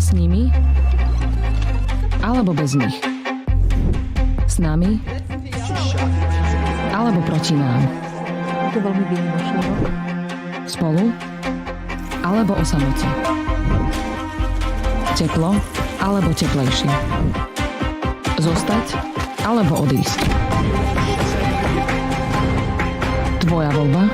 S nimi alebo bez nich. S nami alebo proti nám. Je to veľmi výnimočný rok. Spolu alebo o samote. Teplo alebo teplejšie. Zostať alebo odísť. Tvoja voľba.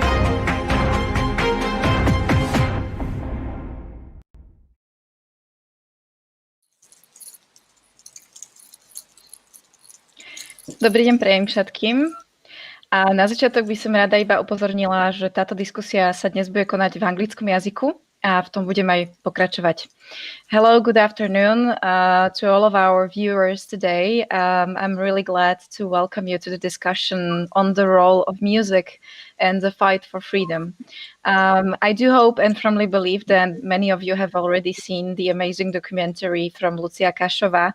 Dobrý deň prajem všetkým. A na začiatok by som rada iba upozornila, že táto diskusia sa dnes bude konať v anglickom jazyku a v tom budem aj pokračovať. Hello, good afternoon to all of our viewers today. I'm really glad to welcome you to the discussion on the role of music and the fight for freedom. I do hope and firmly believe that many of you have already seen the amazing documentary from Lucia Kašová,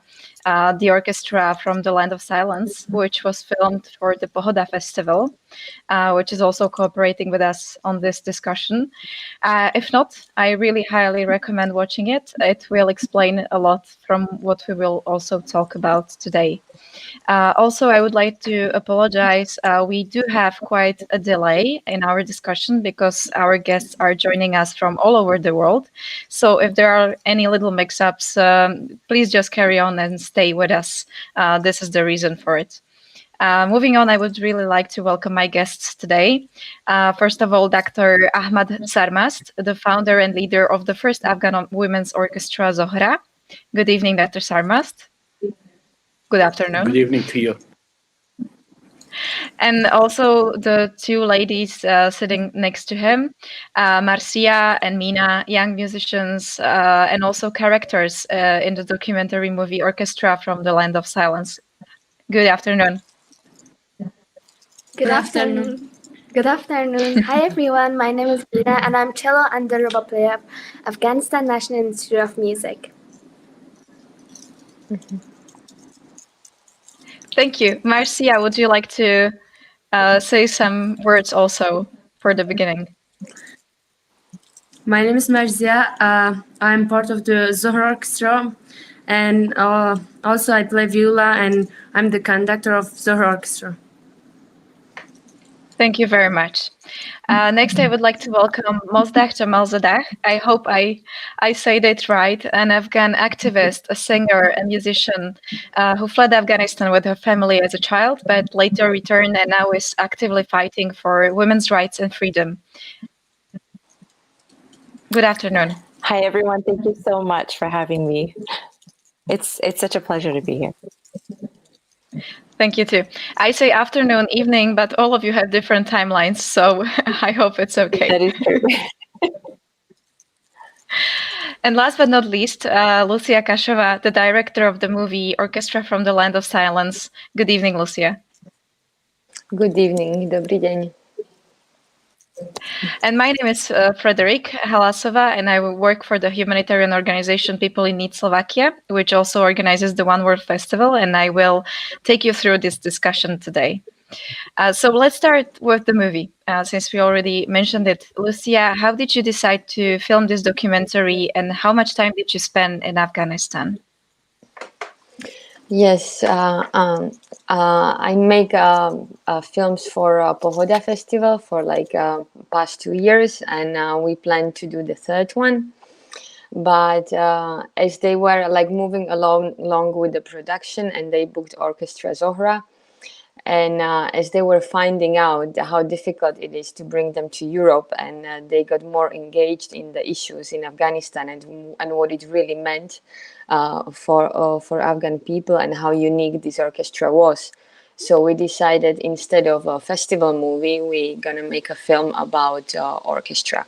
the orchestra from the Land of Silence, which was filmed for the Pohoda Festival, which is also cooperating with us on this discussion. If not, I really highly recommend watching it. It will explain a lot from what we will also talk about today. Also, I would like to apologize. We do have quite a delay in our discussion because our guests are joining us from all over the world. So if there are any little mix-ups, please just carry on and stay with us. This is the reason for it. Moving on, I would really like to welcome my guests today. First of all, Dr. Ahmad Sarmast, the founder and leader of the first Afghan women's orchestra, Zohra. Good evening, Dr. Sarmast. Good afternoon. Good evening to you. And also the two ladies sitting next to him, Marcia and Mina, young musicians and also characters in the documentary movie Orchestra from the Land of Silence. Good afternoon. Good afternoon. Good afternoon. Hi everyone, my name is Mina and I'm cello and the ruba player of Afghanistan National Institute of Music. Thank you. Marcia, would you like to say some words also for the beginning? My name is Marcia. I'm part of the Zohra Orchestra and also I play viola and I'm the conductor of Zohra Orchestra. Thank you very much. Next, I would like to welcome Mozdah Jamalzadeh. I hope I said it right, an Afghan activist, a singer and musician who fled Afghanistan with her family as a child, but later returned and now is actively fighting for women's rights and freedom. Good afternoon. Hi, everyone. Thank you so much for having me. It's such a pleasure to be here. Thank you too. I say afternoon, evening, but all of you have different timelines, so I hope it's okay. That is true. And last but not least, Lucia Kašová, the director of the movie Orchestra from the Land of Silence. Good evening, Lucia. Good evening. Dobrý deň. And my name is Frederick Halasova, and I work for the humanitarian organization People in Need Slovakia, which also organizes the One World Festival, and I will take you through this discussion today. So let's start with the movie, since we already mentioned it. Lucia, how did you decide to film this documentary, and how much time did you spend in Afghanistan? Yes, I make films for Pohoda Festival for like past 2 years, and we plan to do the third one. But as they were like moving along with the production, and they booked Orchestra Zohra, and as they were finding out how difficult it is to bring them to Europe, and they got more engaged in the issues in Afghanistan and what it really meant for Afghan people and how unique this orchestra was. So we decided, instead of a festival movie, we're gonna make a film about orchestra.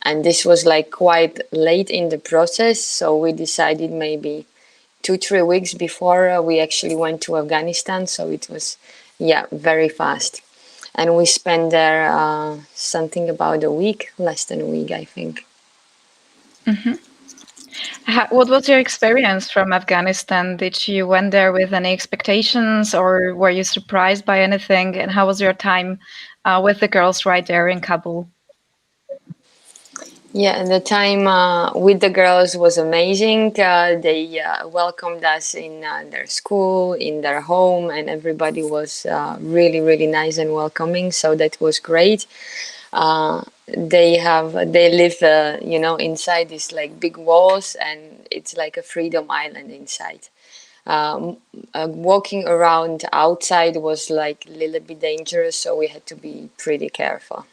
And this was like quite late in the process, so we decided maybe 2-3 weeks before we actually went to Afghanistan. So it was, yeah, very fast. And we spent there something about a week, less than a week, I think. Mm-hmm. What was your experience from Afghanistan? Did you went there with any expectations, or were you surprised by anything? And how was your time with the girls right there in Kabul? Yeah, and the time with the girls was amazing. They welcomed us in their school, in their home, and everybody was really, really nice and welcoming. So that was great. They live, inside these like big walls, and it's like a freedom island inside. Walking around outside was like a little bit dangerous, so we had to be pretty careful.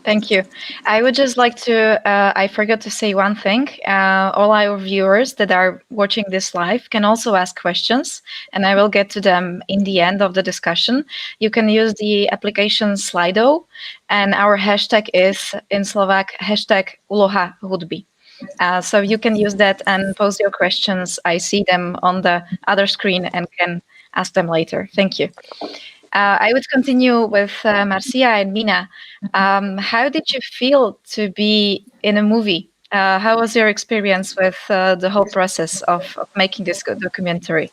Thank you. I would just like to, I forgot to say one thing. All our viewers that are watching this live can also ask questions, and I will get to them in the end of the discussion. You can use the application Slido, and our hashtag is in Slovak, hashtag Úloha hudby. So you can use that and post your questions. I see them on the other screen and can ask them later. Thank you. I would continue with Marcia and Mina. How did you feel to be in a movie? How was your experience with the whole process of making this documentary?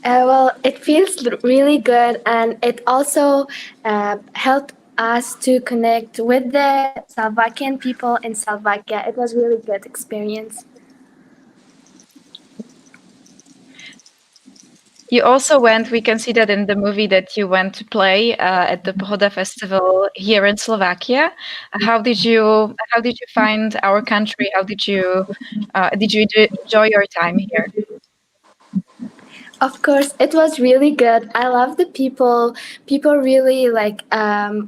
Well, it feels really good, and it also helped us to connect with the Slovakian people in Slovakia. It was really good experience. You also went, we can see that in the movie, that you went to play at the Pohoda Festival here in Slovakia. How did you find our country? How did you enjoy your time here? Of course, it was really good. I love the people. People really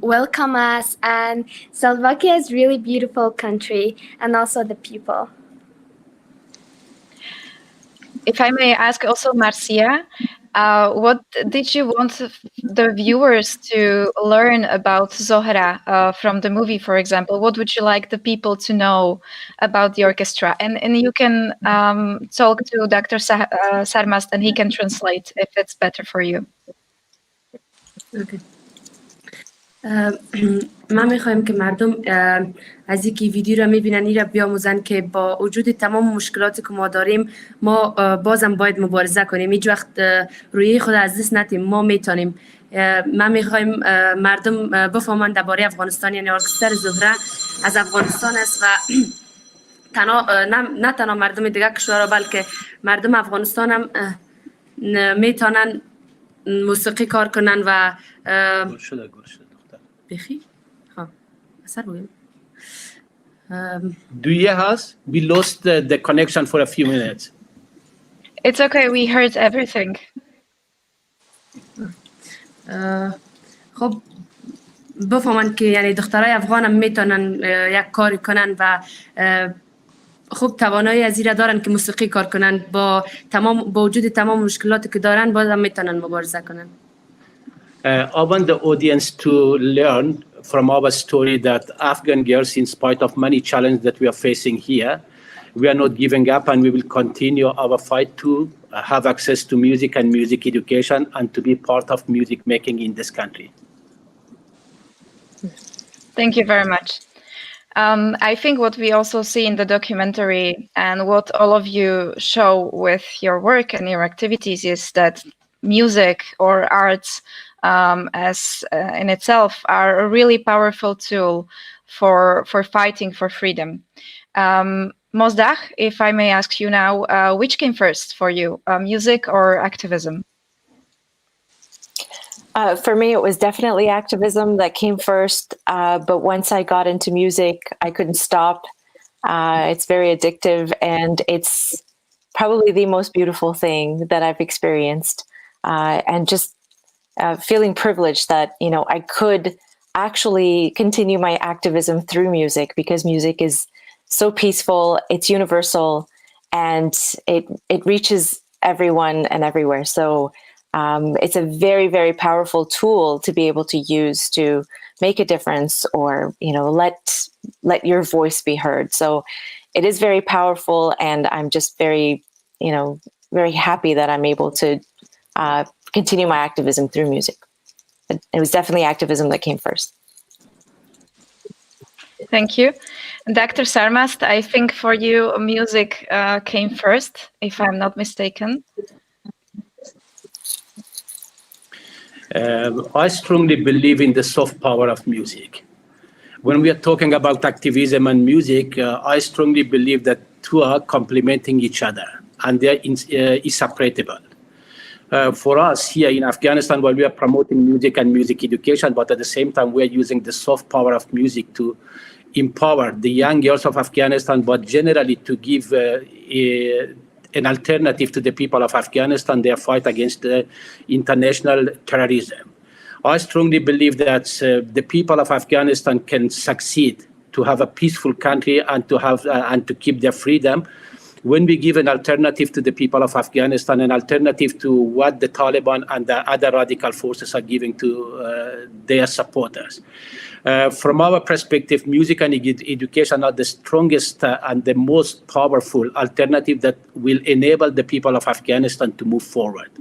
welcome us, and Slovakia is really beautiful country, and also the people. If I may ask also, Marcia, what did you want the viewers to learn about Zohra from the movie, for example? What would you like the people to know about the orchestra? And you can talk to Dr. Sarmast, and he can translate if it's better for you. اوکی. من میخوایم که مردم از اینکه ویدیو را میبینن این را بیاموزن که با وجود تمام مشکلاتی که ما داریم ما بازم باید مبارزه کنیم. هیچ وقت روی خود از دست ندیم. ما میتونیم. من میخوایم مردم بفهمن درباره افغانستان، یعنی ارکستر زهره از افغانستان است و نه تنها مردم دیگه کشورها بلکه مردم افغانستان هم میتونن موسیقی کار کنن و بخی ها اثر بگیم. Do you has? We lost the connection for a few minutes. It's okay, we heard everything. خب بفهمن که یعنی دخترای افغان هم میتونن یک کاری کنن و خوب توانایی از این دارن که موسیقی کار کنن. با وجود تمام مشکلاتی که دارن بازم میتونن مبارزه کنن. I want the audience to learn from our story that Afghan girls, in spite of many challenges that we are facing here, we are not giving up, and we will continue our fight to have access to music and music education and to be part of music making in this country. Thank you very much. I think what we also see in the documentary and what all of you show with your work and your activities is that music or arts as in itself are a really powerful tool for fighting for freedom. Mozdach, if I may ask you now, which came first for you, music or activism? For me, it was definitely activism that came first. But once I got into music, I couldn't stop. It's very addictive, and it's probably the most beautiful thing that I've experienced. And just feeling privileged that, I could actually continue my activism through music, because music is so peaceful, it's universal, and it reaches everyone and everywhere. So it's a very, very powerful tool to be able to use to make a difference, or let your voice be heard. So it is very powerful, and I'm just very, very happy that I'm able to continue my activism through music. It was definitely activism that came first. Thank you. Dr. Sarmast, I think for you, music came first, if I'm not mistaken. I strongly believe in the soft power of music. When we are talking about activism and music, I strongly believe that two are complementing each other and they are inseparable. For us here in Afghanistan, while we are promoting music and music education, but at the same time, we are using the soft power of music to empower the young girls of Afghanistan, but generally to give an alternative to the people of Afghanistan, their fight against international terrorism. I strongly believe that the people of Afghanistan can succeed to have a peaceful country and to have and to keep their freedom when we give an alternative to the people of Afghanistan, an alternative to what the Taliban and the other radical forces are giving to their supporters. From our perspective, music and education are the strongest and the most powerful alternative that will enable the people of Afghanistan to move forward.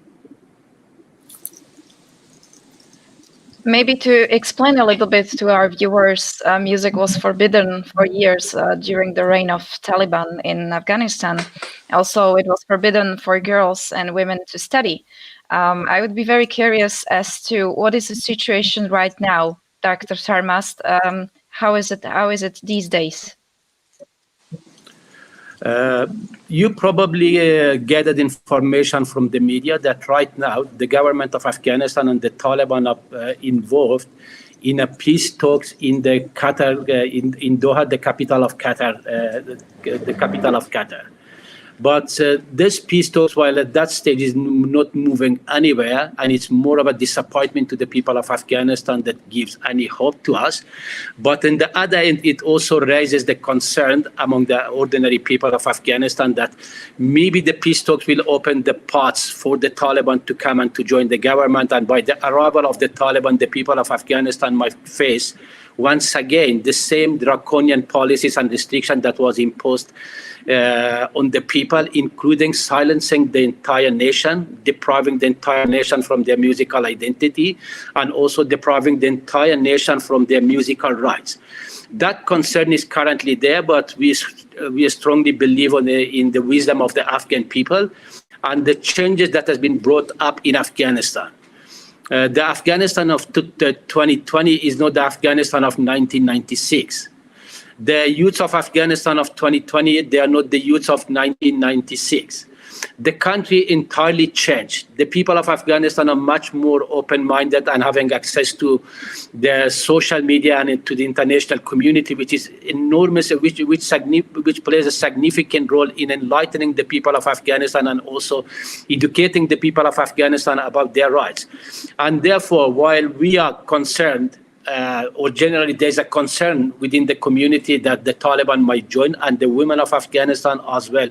Maybe to explain a little bit to our viewers, music was forbidden for years during the reign of Taliban in Afghanistan. Also, it was forbidden for girls and women to study. I would be very curious as to what is the situation right now, Dr. Sarmast. How is it these days? You probably gathered information from the media that right now the government of Afghanistan and the Taliban are involved in a peace talks in the Qatar, in Doha, the capital of Qatar. But this peace talks, while at that stage is not moving anywhere, and it's more of a disappointment to the people of Afghanistan that gives any hope to us. But on the other end, it also raises the concern among the ordinary people of Afghanistan that maybe the peace talks will open the paths for the Taliban to come and to join the government. And by the arrival of the Taliban, the people of Afghanistan might face once again the same draconian policies and restrictions that was imposed on the people, including silencing the entire nation, depriving the entire nation from their musical identity, and also depriving the entire nation from their musical rights. That concern is currently there, but we strongly believe in the wisdom of the Afghan people and the changes that has been brought up in Afghanistan. The Afghanistan of 2020 is not the Afghanistan of 1996. The youths of Afghanistan of 2020, they are not the youths of 1996. The country entirely changed. The people of Afghanistan are much more open-minded and having access to the social media and to the international community, which is enormous, which plays a significant role in enlightening the people of Afghanistan and also educating the people of Afghanistan about their rights. And therefore, while we are concerned, or generally there's a concern within the community that the Taliban might join, and the women of Afghanistan as well,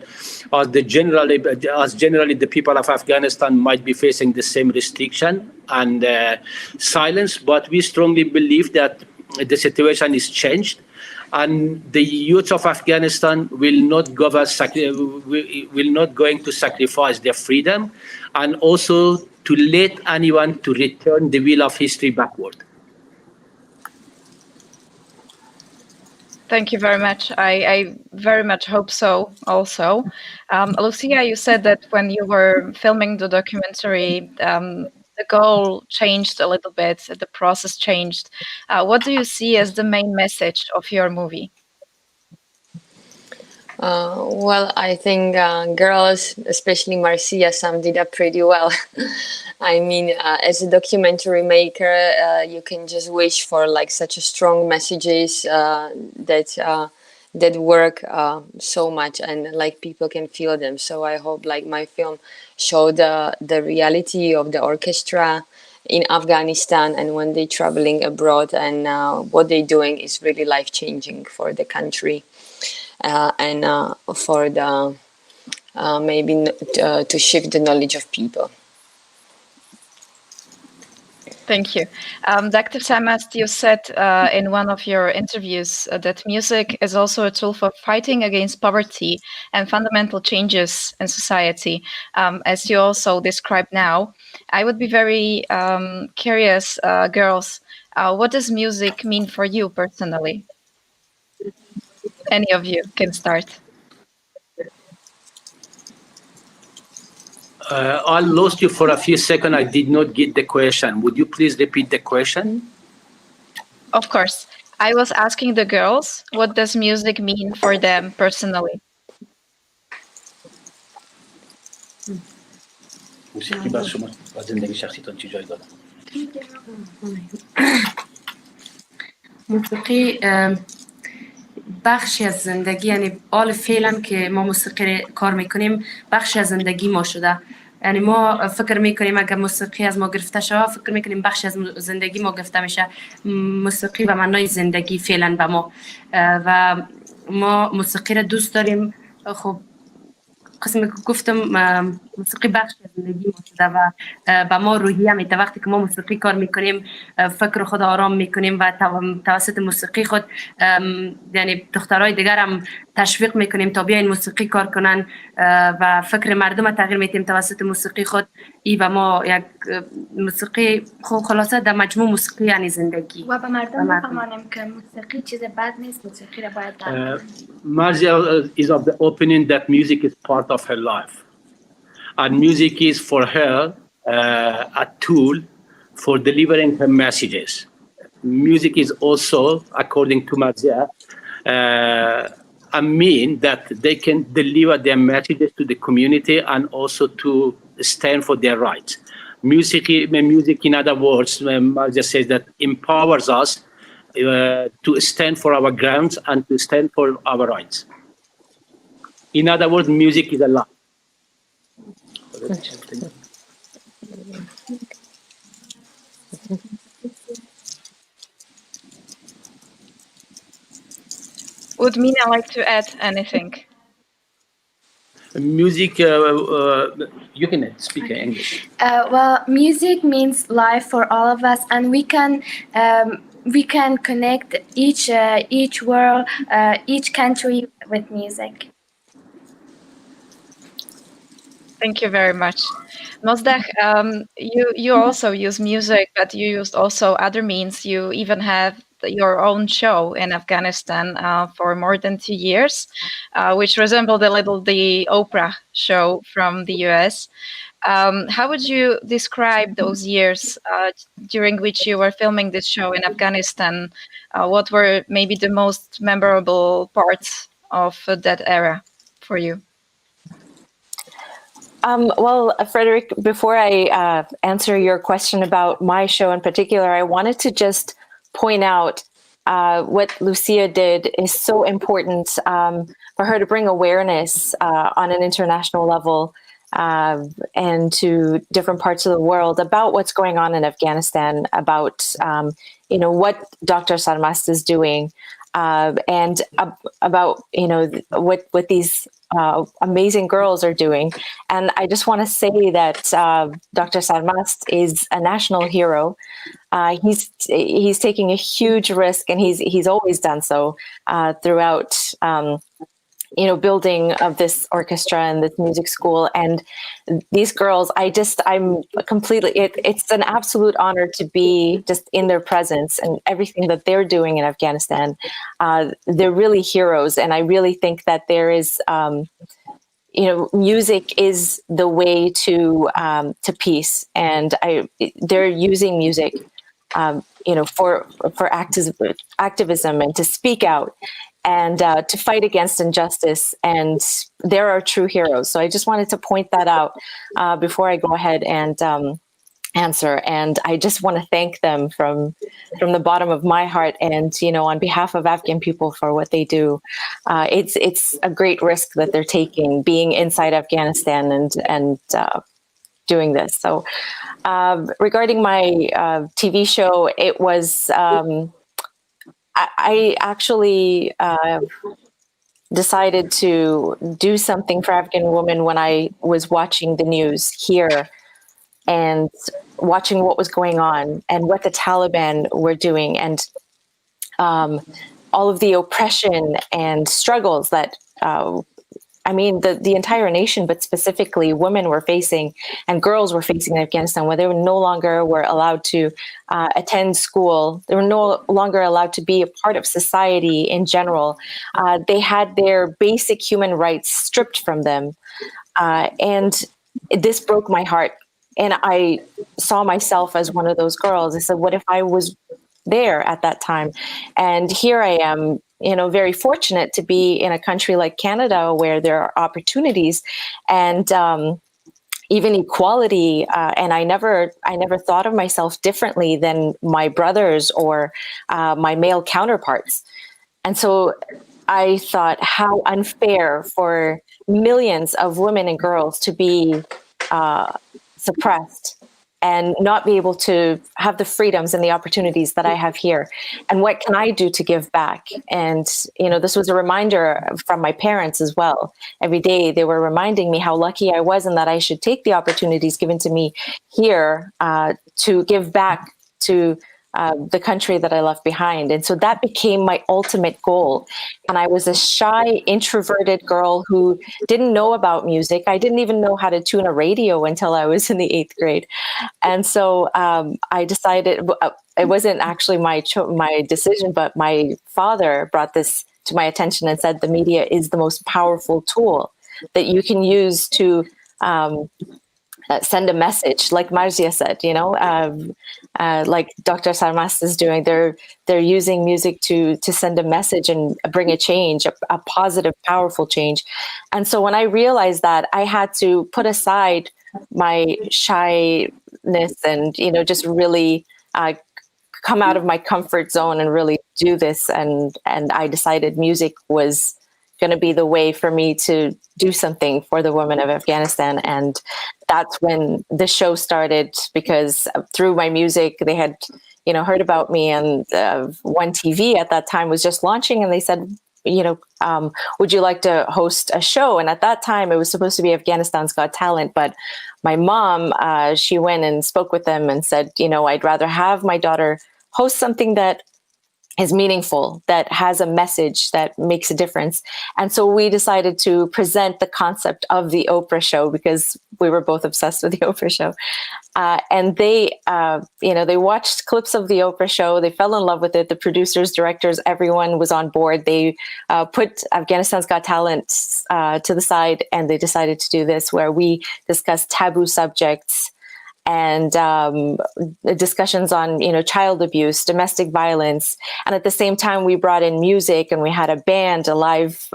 as generally the people of Afghanistan might be facing the same restriction and silence. But we strongly believe that the situation is changed, and the youth of Afghanistan will not going to sacrifice their freedom, and also to let anyone to return the wheel of history backward. Thank you very much. I very much hope so also. Lucia, you said that when you were filming the documentary, the goal changed a little bit, the process changed. What do you see as the main message of your movie? Well, I think girls, especially Marcia, summed it up pretty well. I mean, as a documentary maker, you can just wish for like such a strong messages that work so much, and like people can feel them. So I hope like my film showed the reality of the orchestra in Afghanistan, and when they're traveling abroad, and what they're doing is really life-changing for the country. And for the maybe to shift the knowledge of people. Thank you. Dr. Sarmast, you said in one of your interviews that music is also a tool for fighting against poverty and fundamental changes in society, as you also described now. I would be very curious, girls, what does music mean for you personally? Any of you can start. I lost you for a few seconds. I did not get the question. Would you please repeat the question? Of course. I was asking the girls, what does music mean for them personally? موسیقی بر شما و زندگی شخصیتان چه جای داره؟ موسیقی بخشی از زندگی، یعنی آل فعلا که ما موسیقی کار میکنیم بخشی از زندگی ما شده. یعنی ما فکر میکنیم اگر موسیقی از ما گرفته شود، فکر میکنیم بخشی از زندگی ما گرفته میشه. موسیقی به معنای زندگی فعلا به ما، و ما موسیقی را دوست داریم. خب قسمی که گفتم موسیقی بخش از زندگی ما شده و به ما روحیه میده. وقتی که ما موسیقی کار میکنیم فکر خود آرام میکنیم و توسط موسیقی خود یعنی دخترای دیگر هم تشویق میکنیم تا بیاین موسیقی کار کنن و فکر مردم تغییر میدیم توسط موسیقی خود. ای و ما یک موسیقی خلاصه در مجموع موسیقی یعنی زندگی. و به مردم بفهمانیم که موسیقی چیز بد نیست، موسیقی را باید درک کنیم. Marzia is of the opinion that music is part of her life. And music is for her a tool for delivering her messages. Music is also, according to Marzia, a mean that they can deliver their messages to the community and also to stand for their rights. Music, in other words, Marzia says that empowers us to stand for our grounds and to stand for our rights. In other words, music is a life. Would Mina like to add anything? Music, you can speak English. Well, music means life for all of us, and we can connect each world, each country with music. Thank you very much. Mozdach, you also use music, but you used also other means. You even have your own show in Afghanistan for more than 2 years, which resembled a little the Oprah show from the US. How would you describe those years during which you were filming this show in Afghanistan? What were maybe the most memorable parts of that era for you? Well, Frederick, before I answer your question about my show in particular, I wanted to just point out what Lucia did is so important for her to bring awareness on an international level and to different parts of the world about what's going on in Afghanistan, about what Dr. Sarmast is doing, and about what these amazing girls are doing. And I just want to say that Dr. Sarmast is a national hero. He's taking a huge risk, and he's always done so throughout building of this orchestra and this music school. And these girls, I'm completely, it's an absolute honor to be just in their presence and everything that they're doing in Afghanistan. They're really heroes. And I really think that there is, music is the way to peace. And they're using music, for activism and to speak out and to fight against injustice. And there are true heroes. So I just wanted to point that out before I go ahead and answer. And I just want to thank them from the bottom of my heart and, on behalf of Afghan people for what they do. It's a great risk that they're taking, being inside Afghanistan and doing this. So regarding my TV show, it was... I actually decided to do something for Afghan women when I was watching the news here and watching what was going on and what the Taliban were doing and all of the oppression and struggles that the entire nation, but specifically women were facing and girls were facing in Afghanistan, where they were no longer were allowed to attend school. They were no longer allowed to be a part of society in general. They had their basic human rights stripped from them. And this broke my heart. And I saw myself as one of those girls. I said, what if I was there at that time? And here I am, very fortunate to be in a country like Canada where there are opportunities and even equality. And I never thought of myself differently than my brothers or my male counterparts. And so I thought, how unfair for millions of women and girls to be suppressed and not be able to have the freedoms and the opportunities that I have here. And what can I do to give back? And, this was a reminder from my parents as well. Every day they were reminding me how lucky I was and that I should take the opportunities given to me here to give back to the country that I left behind. And so that became my ultimate goal. And I was a shy, introverted girl who didn't know about music. I didn't even know how to tune a radio until I was in the 8th grade. And so I decided, it wasn't actually my decision, but my father brought this to my attention and said the media is the most powerful tool that you can use to send a message, like Marzia said, like Dr. Sarmas is doing. They're using music to send a message and bring a change, a positive, powerful change. And so when I realized that, I had to put aside my shyness and just really come out of my comfort zone and really do this. And I decided music was going to be the way for me to do something for the women of Afghanistan. And that's when the show started, because through my music, they had, heard about me, and One TV at that time was just launching, and they said, would you like to host a show? And at that time, it was supposed to be Afghanistan's Got Talent, but my mom, she went and spoke with them and said, I'd rather have my daughter host something that is meaningful, that has a message that makes a difference. And so we decided to present the concept of the Oprah show, because we were both obsessed with the Oprah show. And they watched clips of the Oprah show. They fell in love with it. The producers, directors, everyone was on board. They put Afghanistan's Got Talent to the side, and they decided to do this, where we discuss taboo subjects and discussions on, child abuse, domestic violence. And at the same time, we brought in music, and we had a live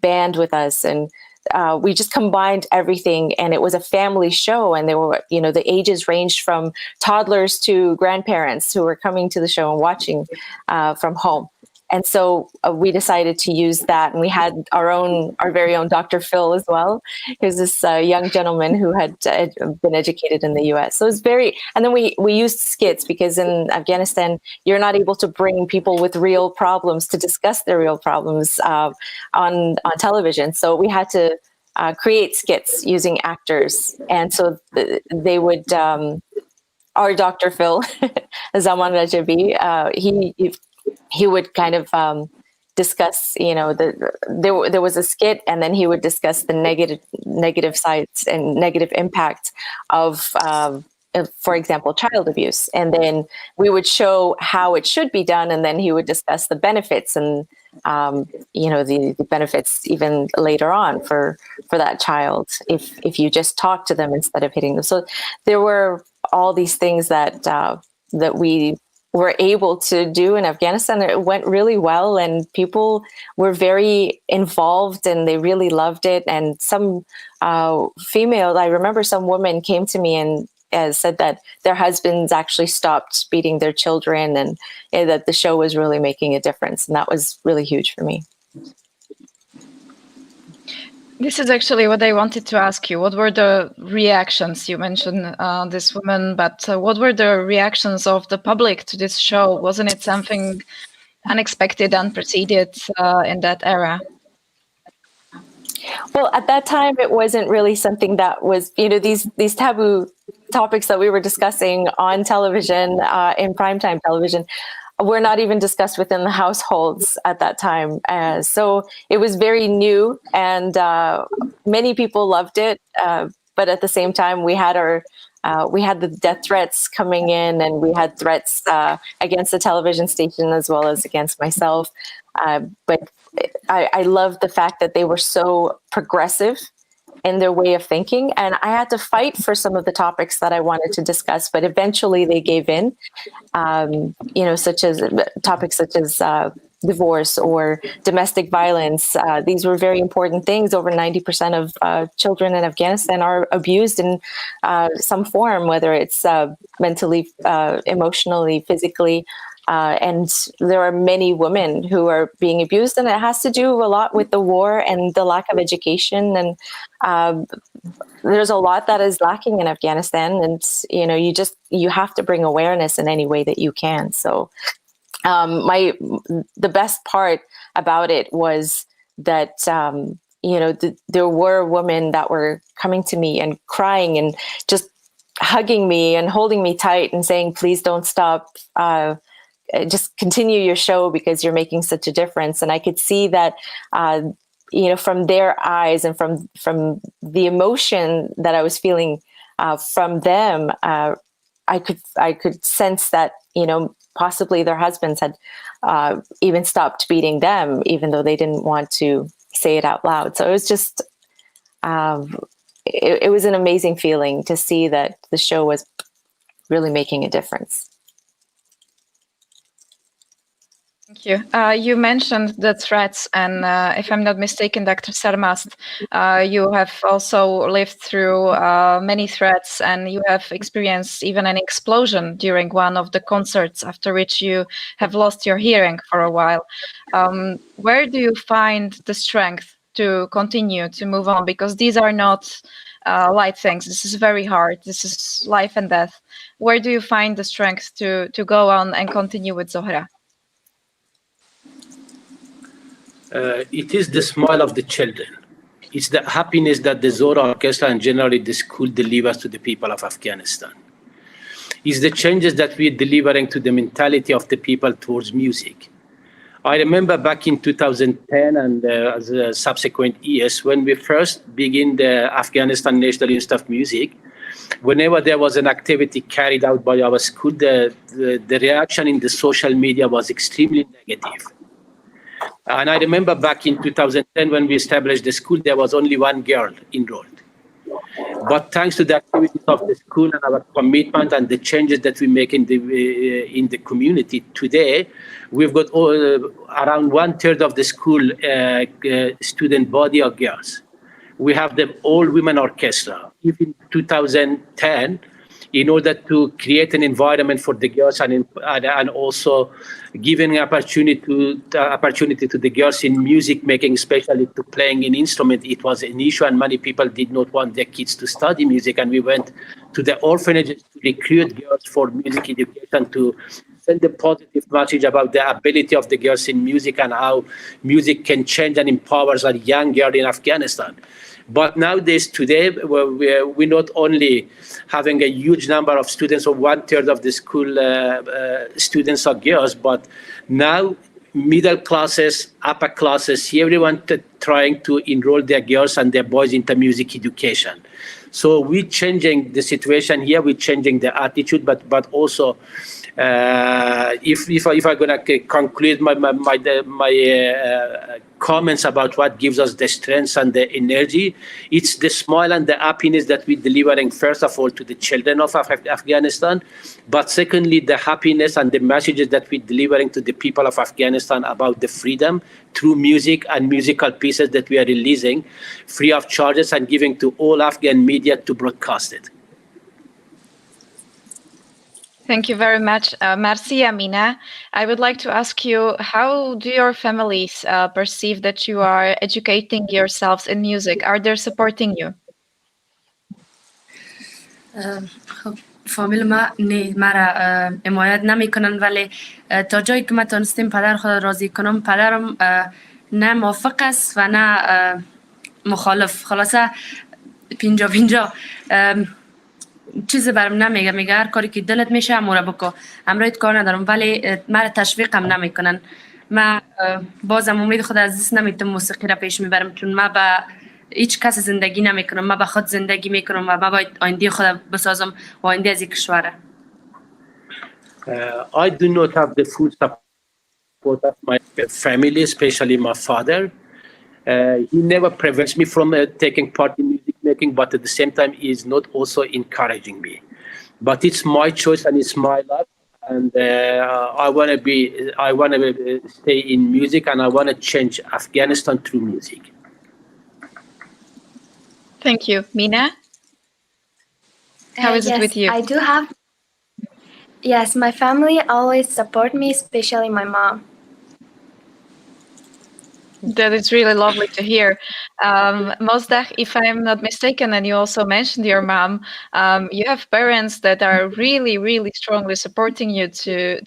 band with us. And we just combined everything, and it was a family show. And there were, the ages ranged from toddlers to grandparents who were coming to the show and watching from home. And so we decided to use that, and we had our very own Dr. Phil as well. He was this young gentleman who had been educated in the U.S. So it's and then we used skits, because in Afghanistan, you're not able to bring people with real problems to discuss their real problems on television. So we had to create skits using actors. And so they would, our Dr. Phil, Zaman Rajabi, he would kind of discuss, there was a skit, and then he would discuss the negative sides and negative impact of, for example, child abuse. And then we would show how it should be done, and then he would discuss the benefits and, the benefits even later on for that child, if you just talk to them instead of hitting them. So there were all these things that we were able to do in Afghanistan. It went really well, and people were very involved, and they really loved it. And some I remember some women came to me and said that their husbands actually stopped beating their children, and that the show was really making a difference. And that was really huge for me. This is actually what I wanted to ask you. What were the reactions? You mentioned this woman, but what were the reactions of the public to this show? Wasn't it something unexpected, unprecedented in that era? Well, at that time, it wasn't really something that was, these taboo topics that we were discussing on television, in primetime television, were not even discussed within the households at that time. So it was very new, and many people loved it. But at the same time, we had the death threats coming in, and we had threats against the television station as well as against myself. But I love the fact that they were so progressive in their way of thinking. And I had to fight for some of the topics that I wanted to discuss, but eventually they gave in, such as topics such as divorce or domestic violence. These were very important things. Over 90% of children in Afghanistan are abused in some form, whether it's mentally, emotionally, physically. And there are many women who are being abused, and it has to do a lot with the war and the lack of education. And there's a lot that is lacking in Afghanistan, and you have to bring awareness in any way that you can. So the best part about it was that there were women that were coming to me and crying and just hugging me and holding me tight and saying, please don't stop. Just continue your show because you're making such a difference. And I could see that, from their eyes and from the emotion that I was feeling from them, I could sense that, possibly their husbands had even stopped beating them, even though they didn't want to say it out loud. So it was just, it was an amazing feeling to see that the show was really making a difference. Thank you. You mentioned the threats, and if I'm not mistaken, Dr. Sarmast, you have also lived through many threats, and you have experienced even an explosion during one of the concerts, after which you have lost your hearing for a while. Where do you find the strength to continue to move on? Because these are not light things. This is very hard. This is life and death. Where do you find the strength to go on and continue with Zohra? It is the smile of the children. It's the happiness that the Zohra Orchestra and generally the school delivers to the people of Afghanistan. It's the changes that we're delivering to the mentality of the people towards music. I remember back in 2010 and as a subsequent years, when we first began the Afghanistan National Institute of Music, whenever there was an activity carried out by our school, the reaction in the social media was extremely negative. And I remember back in 2010 when we established the school, there was only one girl enrolled. But thanks to the activities of the school and our commitment and the changes that we make in the community today, we've got around 1/3 of the school student body of girls. We have the all-women orchestra. Even 2010, in order to create an environment for the girls and also giving opportunity to the girls in music making, especially to playing an instrument, it was an issue, and many people did not want their kids to study music. And we went to the orphanages to recruit girls for music education, to send a positive message about the ability of the girls in music and how music can change and empowers a young girl in Afghanistan. But nowadays, today, we're not only having a huge number of students, or 1/3 of the school students are girls, but now middle classes, upper classes, everyone trying to enroll their girls and their boys into music education. So we're changing the situation here, we're changing the attitude, but also if I'm going to conclude my comments about what gives us the strength and the energy, it's the smile and the happiness that we're delivering, first of all, to the children of Afghanistan, but secondly, the happiness and the messages that we're delivering to the people of Afghanistan about the freedom through music and musical pieces that we are releasing free of charges and giving to all Afghan media to broadcast it. Thank you very much. Merci, Amina. I would like to ask you, how do your families perceive that you are educating yourselves in music? Are they supporting you? فامیل ما مرا حمایت نمیکنن، ولی تا جایی که من تونستم پدر خود راضی کنم، پدرم نه موافق است و نه مخالف. خلاصه 50-50. چیزی برام نمیگه، میگه هر کاری که دلت میشه امورا بکن، امرایت کار ندارم، ولی مرا تشویقم نمیکنن. من بازم امید خود از دست نمیتونم موسیقی را پیش میبرم، چون من با هیچ کس زندگی نمیکنم، من با خود زندگی میکنم و من باید آینده خود بسازم و آینده از این کشوره. I do not have the full support of my family, especially my father. He never prevents me from taking part in music making, but at the same time, is not also encouraging me. But it's my choice and it's my life, and I want to stay in music, and I want to change Afghanistan through music. Thank you. Mina? How is it with you? I do have. Yes, my family always support me, especially my mom. That is really lovely to hear. Mosdagh, if I'm not mistaken, and you also mentioned your mom, you have parents that are really, really strongly supporting you to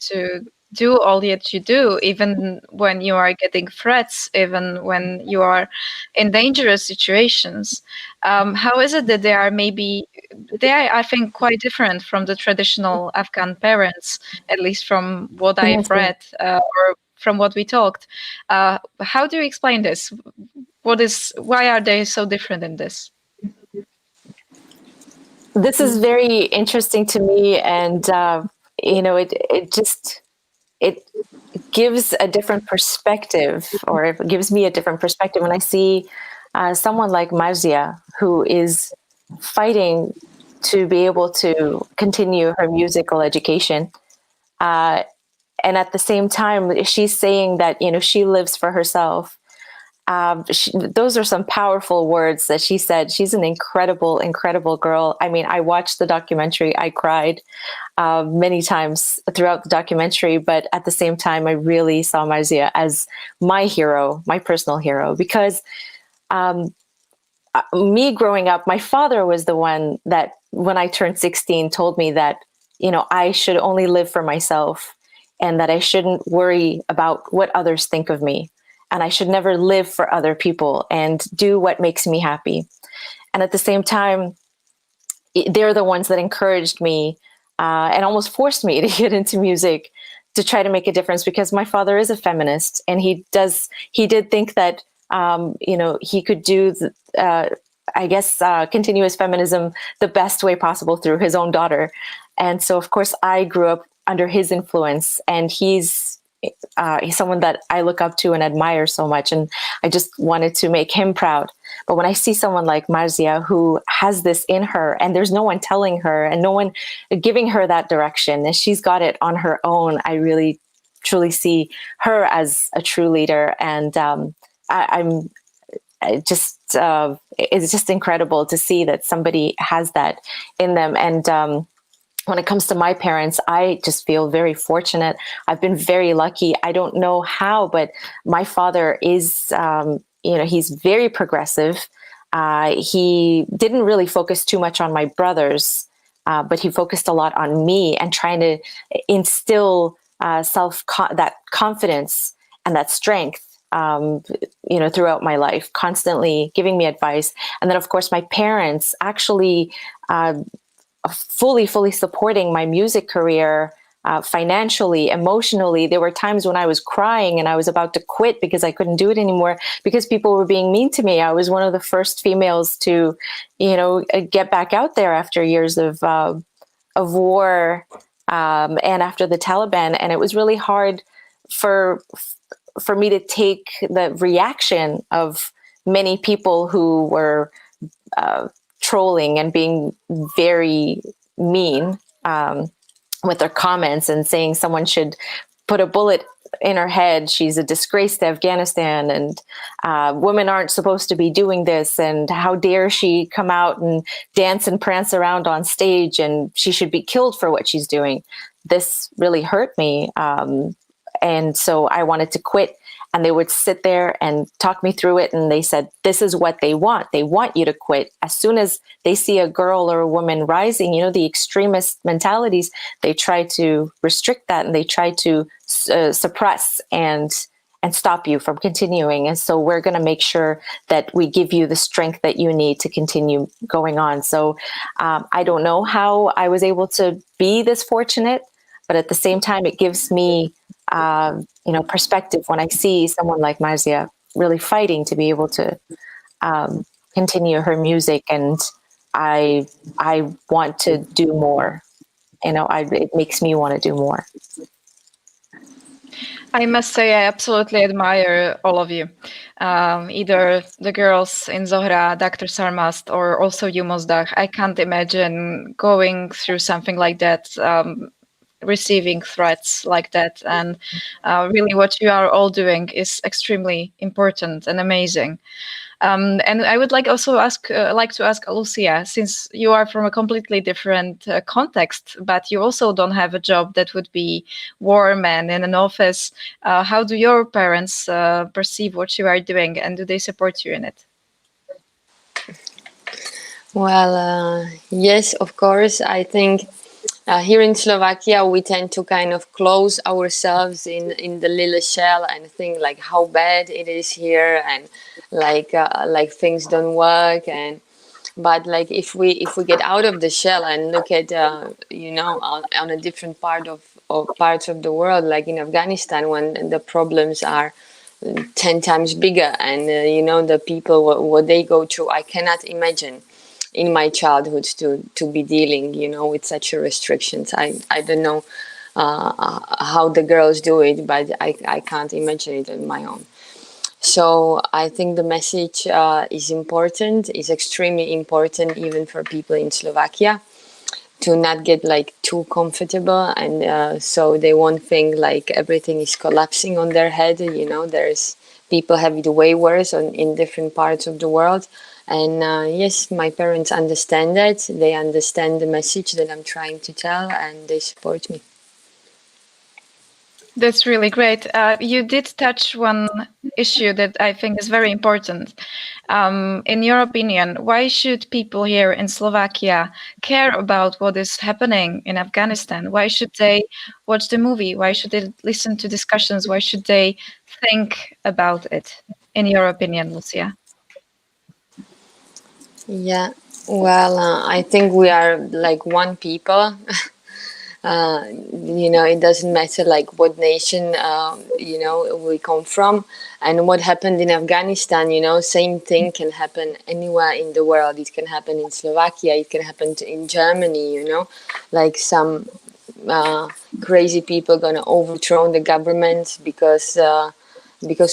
do all that you do, even when you are getting threats, even when you are in dangerous situations. How is it that they are I think, quite different from the traditional Afghan parents, at least from what I've read or from what we talked. How do you explain this? Why are they so different in this? This is very interesting to me, and it gives a different perspective, or it gives me a different perspective when I see someone like Marzia, who is fighting to be able to continue her musical education. And at the same time, she's saying that, she lives for herself. Those are some powerful words that she said. She's an incredible, incredible girl. I mean, I watched the documentary. I cried many times throughout the documentary, but at the same time, I really saw Marzia as my hero, my personal hero, because me growing up, my father was the one that, when I turned 16, told me that, I should only live for myself, and that I shouldn't worry about what others think of me. And I should never live for other people and do what makes me happy. And at the same time, they're the ones that encouraged me and almost forced me to get into music, to try to make a difference, because my father is a feminist, and he did think that, he could do, continue his feminism the best way possible through his own daughter. And so, of course, I grew up under his influence, and he's someone that I look up to and admire so much, and I just wanted to make him proud. But when I see someone like Marzia, who has this in her, and there's no one telling her and no one giving her that direction, and she's got it on her own, I really truly see her as a true leader. And it's just incredible to see that somebody has that in them. And when it comes to my parents, I just feel very fortunate. I've been very lucky. I don't know how, but my father is, he's very progressive. He didn't really focus too much on my brothers, but he focused a lot on me, and trying to instill that confidence and that strength, throughout my life, constantly giving me advice. And then, of course, my parents actually fully supporting my music career, financially, emotionally. There were times when I was crying and I was about to quit because I couldn't do it anymore, because people were being mean to me. I was one of the first females to, get back out there after years of war, and after the Taliban. And it was really hard for me to take the reaction of many people who were trolling and being very mean with their comments, and saying someone should put a bullet in her head. She's a disgrace to Afghanistan, and women aren't supposed to be doing this, and how dare she come out and dance and prance around on stage, and she should be killed for what she's doing. This really hurt me. And so I wanted to quit. And they would sit there and talk me through it. And they said, this is what they want. They want you to quit. As soon as they see a girl or a woman rising, the extremist mentalities, they try to restrict that, and they try to suppress and stop you from continuing. And so we're going to make sure that we give you the strength that you need to continue going on. So I don't know how I was able to be this fortunate, but at the same time, it gives me perspective when I see someone like Marzia really fighting to be able to continue her music. And I want to do more. It makes me want to do more. I must say I absolutely admire all of you. Either the girls in Zohra, Dr. Sarmast, or also you, Mozdach. I can't imagine going through something like that, receiving threats like that. And really what you are all doing is extremely important and amazing. And I would like to ask Lucia, since you are from a completely different context, but you also don't have a job that would be warm and in an office. How do your parents perceive what you are doing, and do they support you in it? Well, yes, of course. I think here in Slovakia, we tend to kind of close ourselves in the little shell and think like how bad it is here, and like things don't work. And but like if we get out of the shell and look at on a different parts of the world, like in Afghanistan, when the problems are 10 times bigger, and the people what they go through, I cannot imagine in my childhood to be dealing with such restrictions. I don't know how the girls do it, but I can't imagine it on my own. So I think the message is important, is extremely important even for people in Slovakia, to not get like too comfortable, and so they won't think like everything is collapsing on their head. There's people have it way worse in different parts of the world. And yes, my parents understand that. They understand the message that I'm trying to tell, and they support me. That's really great. You did touch one issue that I think is very important. In your opinion, why should people here in Slovakia care about what is happening in Afghanistan? Why should they watch the movie? Why should they listen to discussions? Why should they think about it, in your opinion, Lucia? Yeah, well, I think we are like one people. It doesn't matter like what nation, we come from, and what happened in Afghanistan, same thing can happen anywhere in the world. It can happen in Slovakia, it can happen in Germany, like some crazy people gonna overthrow the government because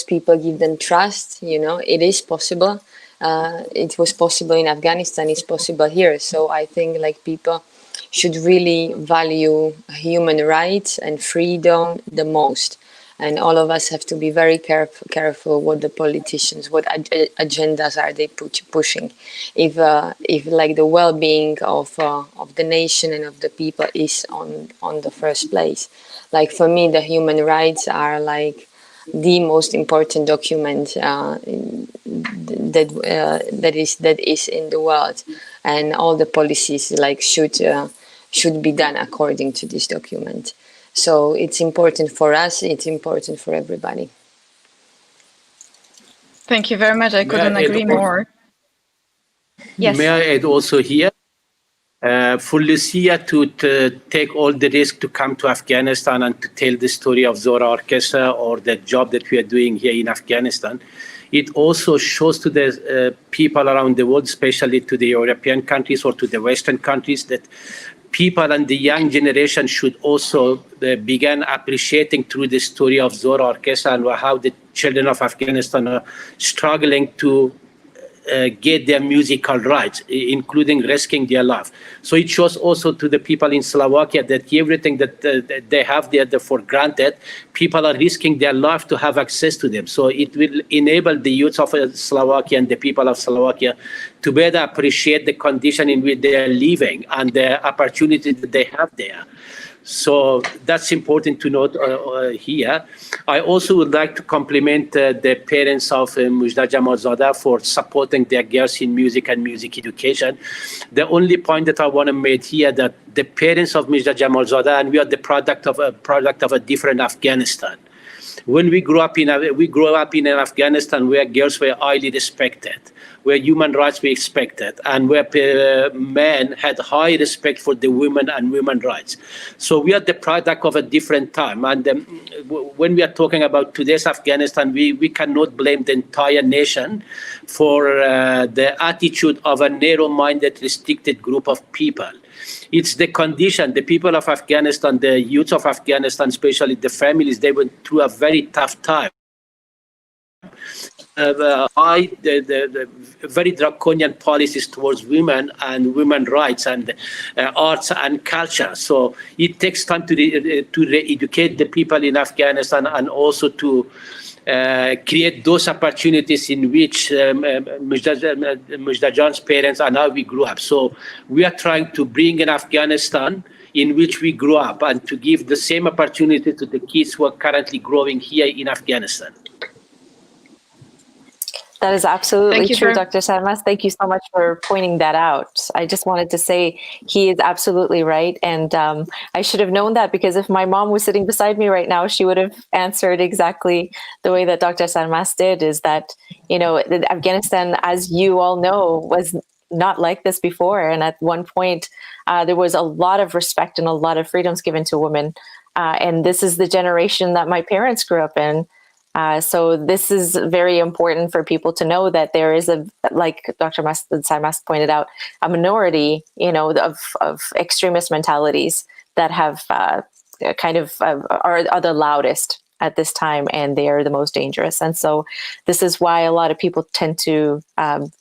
people give them trust. It is possible. It was possible in Afghanistan, it's possible here. So I think like people should really value human rights and freedom the most. And all of us have to be very careful what the politicians, what agendas are they pushing. If like the well-being of the nation and of the people is on the first place. Like for me, the human rights are like the most important document that is in the world, and all the policies like should be done according to this document. So it's important for us, it's important for everybody. Thank you very much. I couldn't agree more. Yes. May I add also here? For Lucia to take all the risk to come to Afghanistan and to tell the story of Zohra Orchestra or the job that we are doing here in Afghanistan, it also shows to the people around the world, especially to the European countries or to the Western countries, that people and the young generation should also begin appreciating through the story of Zohra Orchestra and how the children of Afghanistan are struggling to get their musical rights, including risking their life. So it shows also to the people in Slovakia that everything that they have there for granted, people are risking their life to have access to them. So it will enable the youth of Slovakia and the people of Slovakia to better appreciate the condition in which they are living and the opportunity that they have there. So that's important to note here. I also would like to compliment the parents of Mujda Jamalzada for supporting their girls in music and music education. The only point that I want to make here that the parents of Mujda Jamalzada, and we are the product of a different Afghanistan. When we grew up in Afghanistan, where girls were highly respected, where human rights were expected, and where men had high respect for the women and women's rights. So we are the product of a different time. And when we are talking about today's Afghanistan, we cannot blame the entire nation for the attitude of a narrow-minded, restricted group of people. It's the condition. The people of Afghanistan, the youth of Afghanistan, especially the families, they went through a very tough time. The very draconian policies towards women and women's rights and arts and culture. So it takes time to re-educate the people in Afghanistan and also to create those opportunities in which Mujda Jan's parents and how we grew up. So we are trying to bring in Afghanistan in which we grew up and to give the same opportunity to the kids who are currently growing here in Afghanistan. That is absolutely you, true, Dr. Dr. Sarmas. Thank you so much for pointing that out. I just wanted to say he is absolutely right. And I should have known that, because if my mom was sitting beside me right now, she would have answered exactly the way that Dr. Sarmas did, is that, Afghanistan, as you all know, was not like this before. And at one point, there was a lot of respect and a lot of freedoms given to women. And this is the generation that my parents grew up in. So this is very important for people to know, that there is like Dr. Sarmas pointed out, a minority, of extremist mentalities that have are the loudest at this time, and they are the most dangerous. And so this is why a lot of people tend to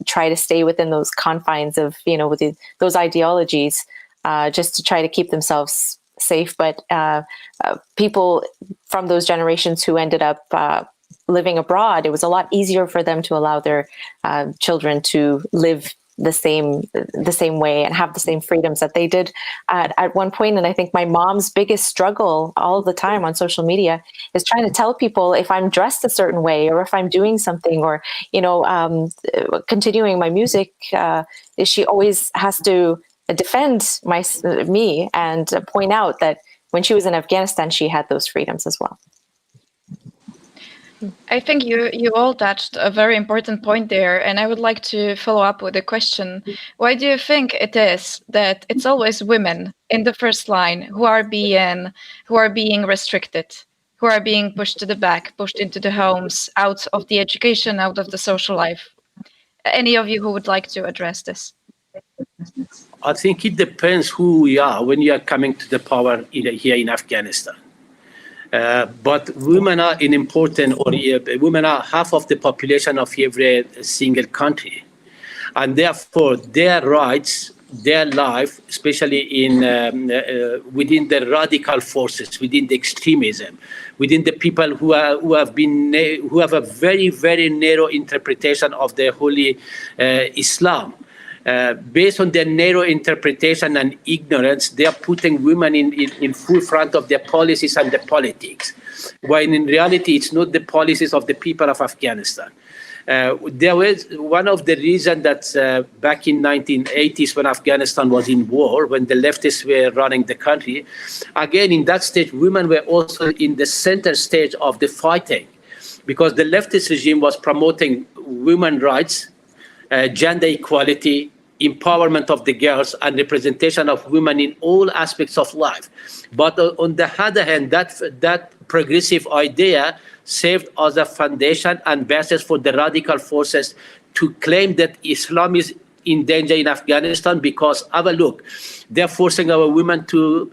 try to stay within those confines of, those ideologies, just to try to keep themselves safe. But people from those generations who ended up living abroad, it was a lot easier for them to allow their children to live the same way and have the same freedoms that they did at one point. And I think my mom's biggest struggle all the time on social media is trying to tell people, if I'm dressed a certain way, or if I'm doing something, or continuing my music, she always has to defend me and point out that when she was in Afghanistan, she had those freedoms as well. I think you all touched a very important point there, and I would like to follow up with a question. Why do you think it is that it's always women in the first line who are being restricted, who are being pushed to the back, pushed into the homes, out of the education, out of the social life? Any of you who would like to address this? I think it depends who we are when you are coming to the power here in Afghanistan. But women are women are half of the population of every single country. And therefore, their rights, their life, especially within the radical forces, within the extremism, within the people who have a very, very narrow interpretation of the holy Islam. Based on their narrow interpretation and ignorance, they are putting women in full front of their policies and the politics, while in reality, it's not the policies of the people of Afghanistan. There was one of the reasons that back in 1980s, when Afghanistan was in war, when the leftists were running the country, again, in that stage, women were also in the center stage of the fighting, because the leftist regime was promoting women's rights, gender equality, empowerment of the girls, and representation of women in all aspects of life. But on the other hand, that progressive idea served as a foundation and basis for the radical forces to claim that Islam is in danger in Afghanistan, because look, they're forcing our women to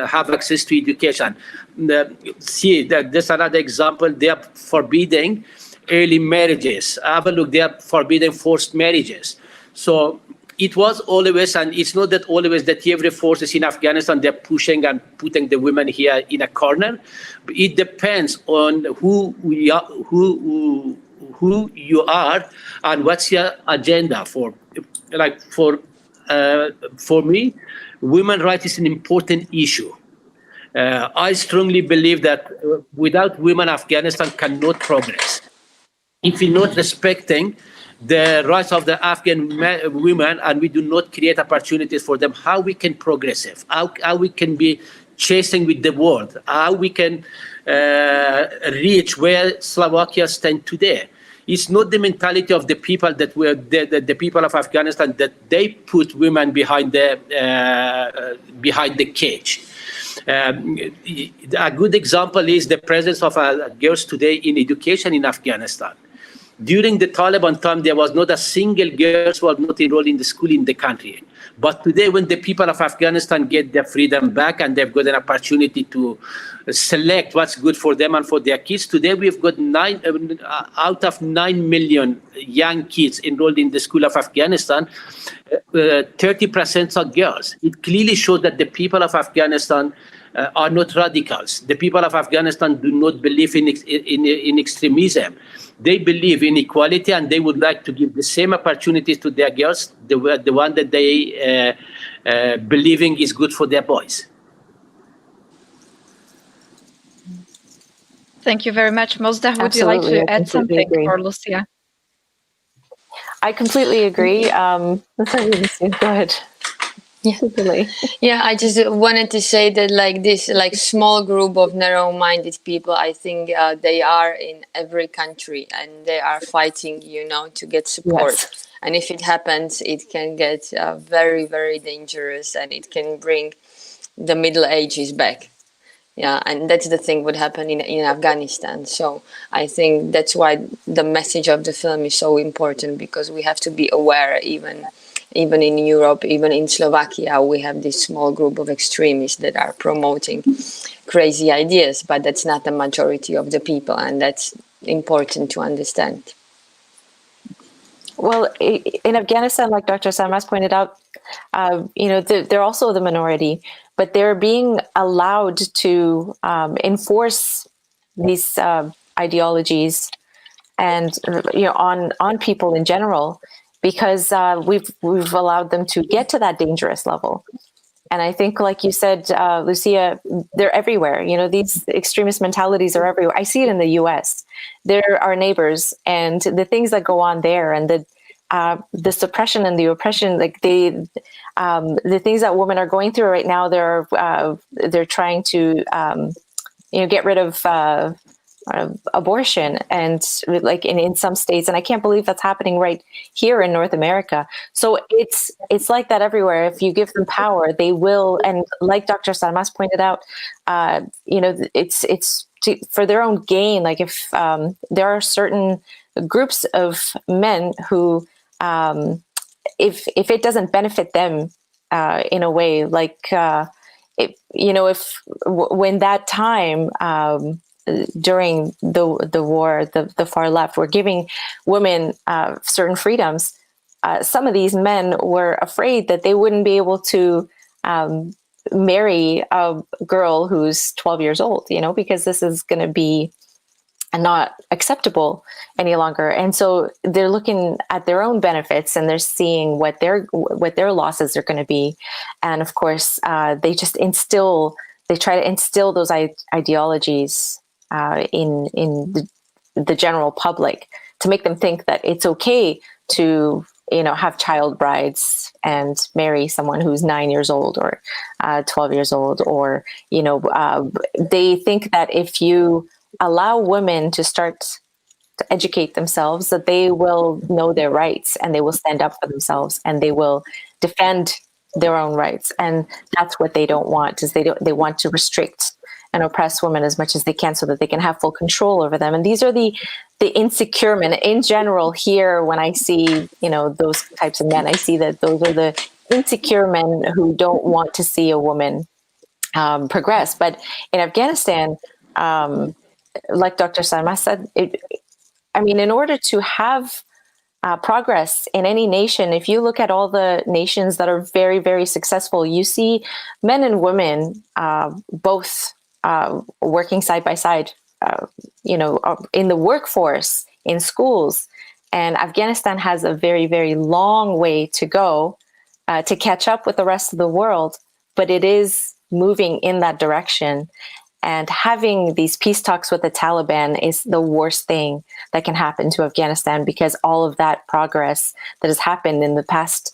have access to education. There's another example. They are forbidding early marriages. Look, they are forbidding forced marriages. So it was always, and it's not that always that every forces in Afghanistan, they're pushing and putting the women here in a corner. It depends on who you are and what's your agenda for. Like for me, women's rights is an important issue. I strongly believe that without women, Afghanistan cannot progress. If we're not respecting the rights of the Afghan women and we do not create opportunities for them, how we can progress, how we can be chasing with the world, how we can reach where Slovakia stands today. It's not the mentality of the people that were the people of Afghanistan that they put women behind the cage. A good example is the presence of girls today in education in Afghanistan. During the Taliban time, there was not a single girl who was not enrolled in the school in the country. But today, when the people of Afghanistan get their freedom back and they've got an opportunity to select what's good for them and for their kids, today we've got out of 9 million young kids enrolled in the school of Afghanistan, 30% are girls. It clearly shows that the people of Afghanistan are not radicals. The people of Afghanistan do not believe in extremism. They believe in equality, and they would like to give the same opportunities to their girls, the one that they believing is good for their boys. Thank you very much. Mozdah, would you like Absolutely, to I add completely something agree. for Lucia? I completely agree. Sorry, Lucia, go ahead. Yeah, I just wanted to say that like this like small group of narrow-minded people, I think they are in every country and they are fighting, to get support. Yes. And if it happens, it can get very, very dangerous, and it can bring the Middle Ages back. Yeah, and that's the thing would happen in Afghanistan. So I think that's why the message of the film is so important, because we have to be aware, even in Europe, even in Slovakia, we have this small group of extremists that are promoting crazy ideas, but that's not the majority of the people, and that's important to understand. Well, in Afghanistan, like Dr. Sarmas pointed out, they're also the minority, but they're being allowed to enforce these ideologies and on people in general, because we've allowed them to get to that dangerous level. And I think, like you said, Lucia, they're everywhere. These extremist mentalities are everywhere. I see it in the U.S. They're our neighbors, and the things that go on there, and the suppression and the oppression, like the things that women are going through right now. They're trying to get rid of abortion, and like in some states, and I can't believe that's happening right here in North America. So it's like that everywhere. If you give them power, they will. And like Dr. Sarmas pointed out, it's for their own gain. Like if there are certain groups of men who, if it doesn't benefit them in a way, like when that time. During the war, the far left were giving women certain freedoms. Some of these men were afraid that they wouldn't be able to marry a girl who's 12 years old, because this is going to be not acceptable any longer. And so they're looking at their own benefits, and they're seeing what their losses are going to be. And of course, they try to instill those ideologies in the general public, to make them think that it's okay to have child brides and marry someone who's 9 years old or 12 years old, or they think that if you allow women to start to educate themselves, that they will know their rights and they will stand up for themselves and they will defend their own rights. And that's what they don't want, is they want to restrict and oppress women as much as they can, so that they can have full control over them. And these are the insecure men in general. Here, when I see those types of men, I see that those are the insecure men who don't want to see a woman progress. But in Afghanistan, like Dr. Sarmas said, in order to have progress in any nation, if you look at all the nations that are very, very successful, you see men and women both working side by side, in the workforce, in schools. And Afghanistan has a very, very long way to go to catch up with the rest of the world, but it is moving in that direction. And having these peace talks with the Taliban is the worst thing that can happen to Afghanistan, because all of that progress that has happened in the past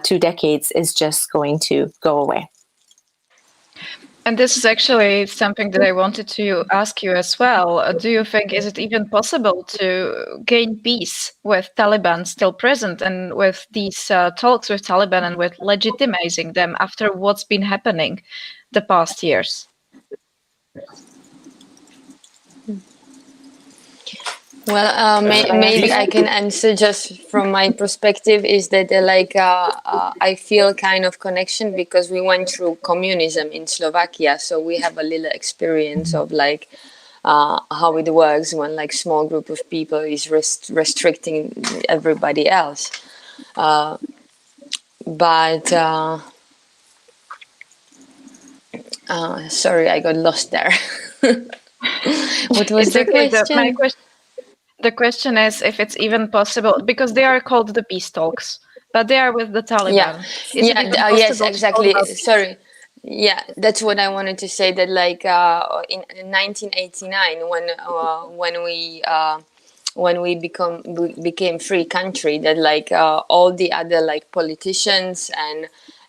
2 decades is just going to go away. And this is actually something that I wanted to ask you as well. Do you think, is it even possible to gain peace with Taliban still present, and with these talks with Taliban and with legitimizing them after what's been happening the past years? Well, maybe I can answer just from my perspective is that I feel kind of connection because we went through communism in Slovakia, so we have a little experience of like how it works when like small group of people is restricting everybody else. But sorry, I got lost there. What was It's the okay. question? The question is if it's even possible, because they are called the peace talks, but they are with the Taliban. Is it even Yes, possible to talk exactly. about peace? Sorry. Yeah, that's what I wanted to say. That like in 1989, when we became free country, that like all the other like politicians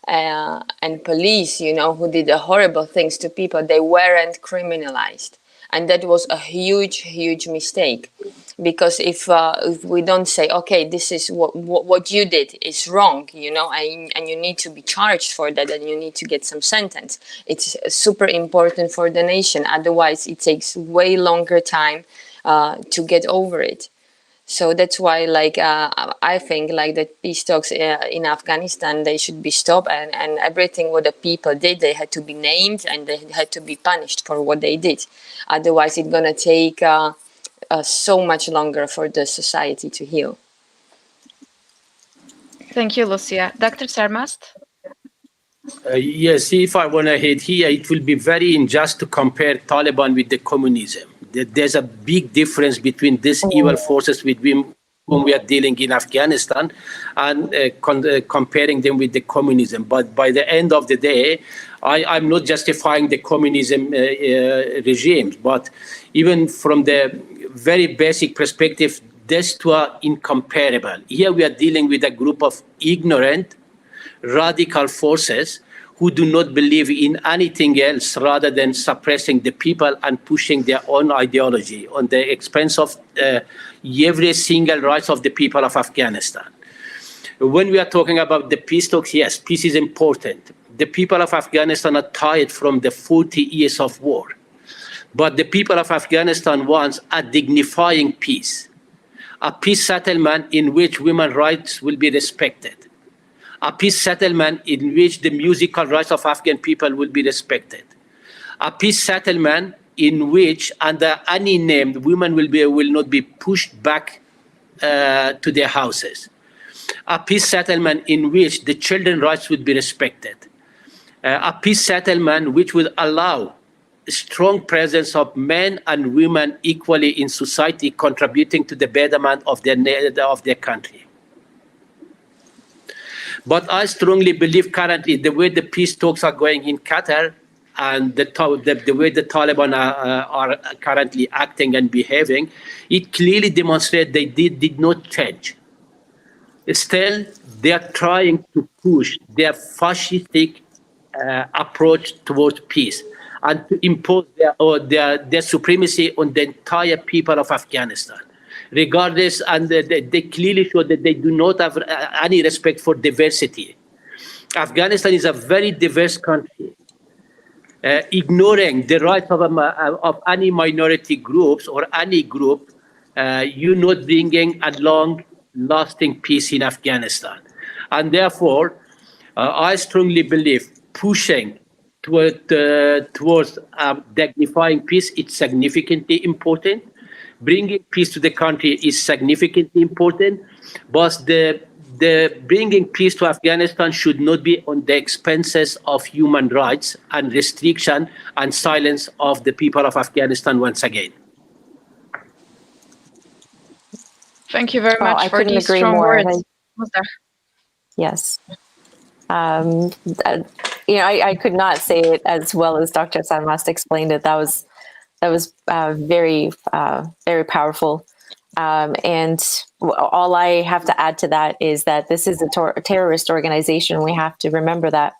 and police, you know, who did the horrible things to people, they weren't criminalized, and that was a huge mistake. Because if we don't say, okay, this is what you did is wrong, you know, and you need to be charged for that, and you need to get some sentence, it's super important for the nation. Otherwise it takes way longer time to get over it. So that's why like I think like the peace talks in Afghanistan, they should be stopped, and everything what the people did, they had to be named and they had to be punished for what they did. Otherwise it's gonna take so much longer for the society to heal. Thank you, Lucia. Dr. Sarmast? Yes, if I want to head here, it will be very unjust to compare Taliban with the communism. There's a big difference between these evil forces with whom we are dealing in Afghanistan and comparing them with the communism. But by the end of the day, I'm not justifying the communism regimes, but even from the very basic perspective, these two are incomparable. Here we are dealing with a group of ignorant, radical forces who do not believe in anything else rather than suppressing the people and pushing their own ideology on the expense of every single rights of the people of Afghanistan. When we are talking about the peace talks, yes, peace is important. The people of Afghanistan are tired from the 40 years of war. But the people of Afghanistan want a dignifying peace, a peace settlement in which women's rights will be respected, a peace settlement in which the musical rights of Afghan people will be respected, a peace settlement in which, under any name, women will not be pushed back to their houses, a peace settlement in which the children's rights would be respected, a peace settlement which would allow a strong presence of men and women equally in society, contributing to the betterment of their country. But I strongly believe currently the way the peace talks are going in Qatar and the way the Taliban are currently acting and behaving, it clearly demonstrates they did not change. Still, they are trying to push their fascistic approach towards peace and to impose their supremacy on the entire people of Afghanistan. Regardless, and they clearly show that they do not have any respect for diversity. Afghanistan is a very diverse country. Ignoring the rights of any minority groups or any group, you're not bringing a long-lasting peace in Afghanistan. And therefore, I strongly believe pushing towards dignifying peace is significantly important. Bringing peace to the country is significantly important, but the bringing peace to Afghanistan should not be on the expenses of human rights and restriction and silence of the people of Afghanistan once again. Thank you very Oh, much I for couldn't these agree strong more. words. Yes. I could not say it as well as Dr. Sarmast explained it. That was very powerful. And all I have to add to that is that this is a terrorist organization. We have to remember that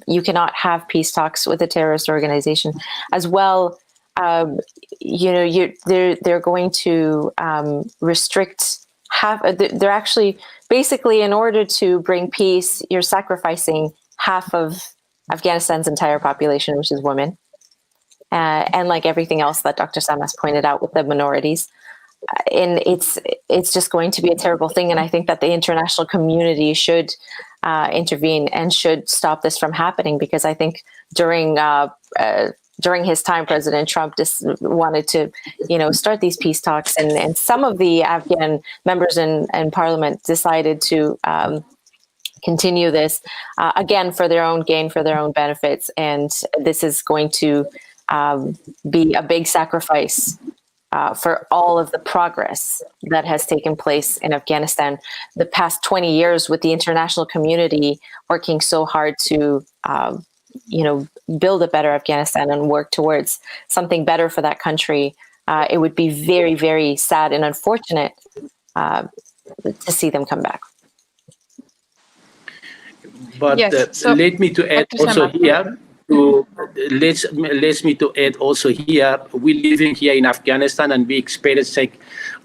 you cannot have peace talks with a terrorist organization. As well, they're going to restrict. They're actually basically, in order to bring peace, you're sacrificing half of Afghanistan's entire population, which is women. And like everything else that Dr. Samas pointed out with the minorities. and it's just going to be a terrible thing. And I think that the international community should intervene and should stop this from happening, because I think during his time, President Trump just wanted to, start these peace talks, and some of the Afghan members in parliament decided to continue this again for their own gain, for their own benefits, and this is going to be a big sacrifice for all of the progress that has taken place in Afghanistan the past 20 years, with the international community working so hard to build a better Afghanistan and work towards something better for that country. It would be very, very sad and unfortunate to see them come back. But Yes, let me to add Dr. also Sama. here. Let me to add also here. We living here in Afghanistan, and we experience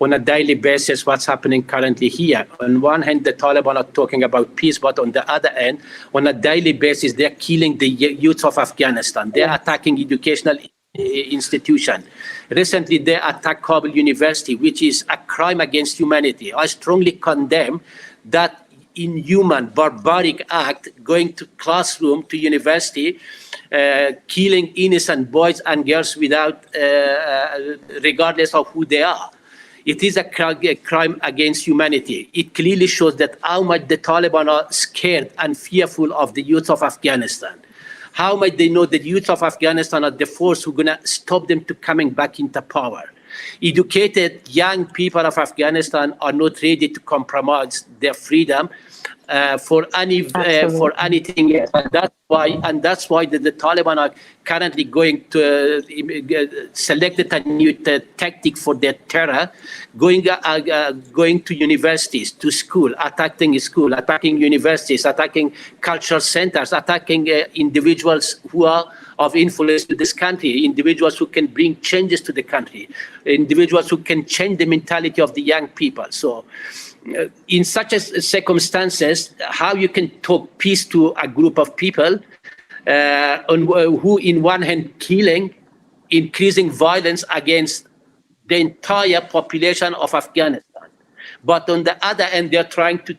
on a daily basis what's happening currently here. On one hand, the Taliban are talking about peace, but on the other hand, on a daily basis, they're killing the youth of Afghanistan. They're attacking educational institution. Recently, they attacked Kabul University, which is a crime against humanity. I strongly condemn that inhuman, barbaric act, going to classroom, to university, killing innocent boys and girls without, regardless of who they are. It is a crime against humanity. It clearly shows that how much the Taliban are scared and fearful of the youth of Afghanistan. How much they know the youth of Afghanistan are the force who's going to stop them to coming back into power. Educated young people of Afghanistan are not ready to compromise their freedom for anything else. And that's why the Taliban are currently going to selected a new tactic for their terror, going to universities, to school, attacking universities, attacking cultural centers, attacking individuals who are of influence to this country, individuals who can bring changes to the country, individuals who can change the mentality of the young people. So in such circumstances, how you can talk peace to a group of people who in one hand killing, increasing violence against the entire population of Afghanistan. But on the other hand, they're trying to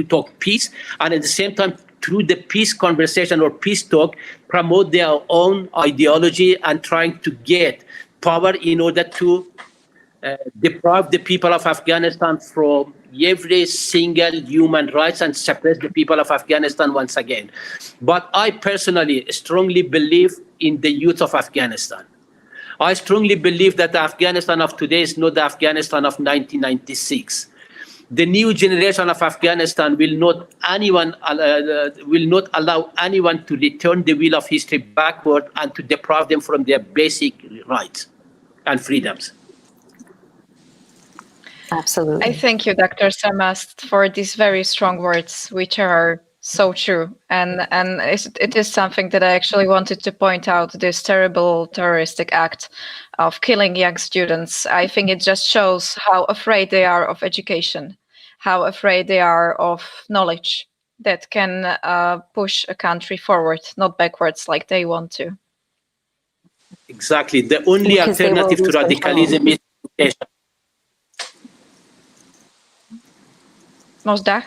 talk peace, and at the same time, through the peace conversation or peace talk, promote their own ideology and trying to get power in order to deprive the people of Afghanistan from every single human rights and suppress the people of Afghanistan once again. But I personally strongly believe in the youth of Afghanistan. I strongly believe that the Afghanistan of today is not the Afghanistan of 1996. The new generation of Afghanistan will not allow anyone to return the wheel of history backward and to deprive them from their basic rights and freedoms. Absolutely. I thank you, Dr. Samast, for these very strong words, which are so true. And it is something that I actually wanted to point out, this terrible terroristic act of killing young students. I think it just shows how afraid they are of education, how afraid they are of knowledge that can push a country forward, not backwards like they want to. Exactly. The only Because they will alternative to lose control. radicalism is education. Mozdach?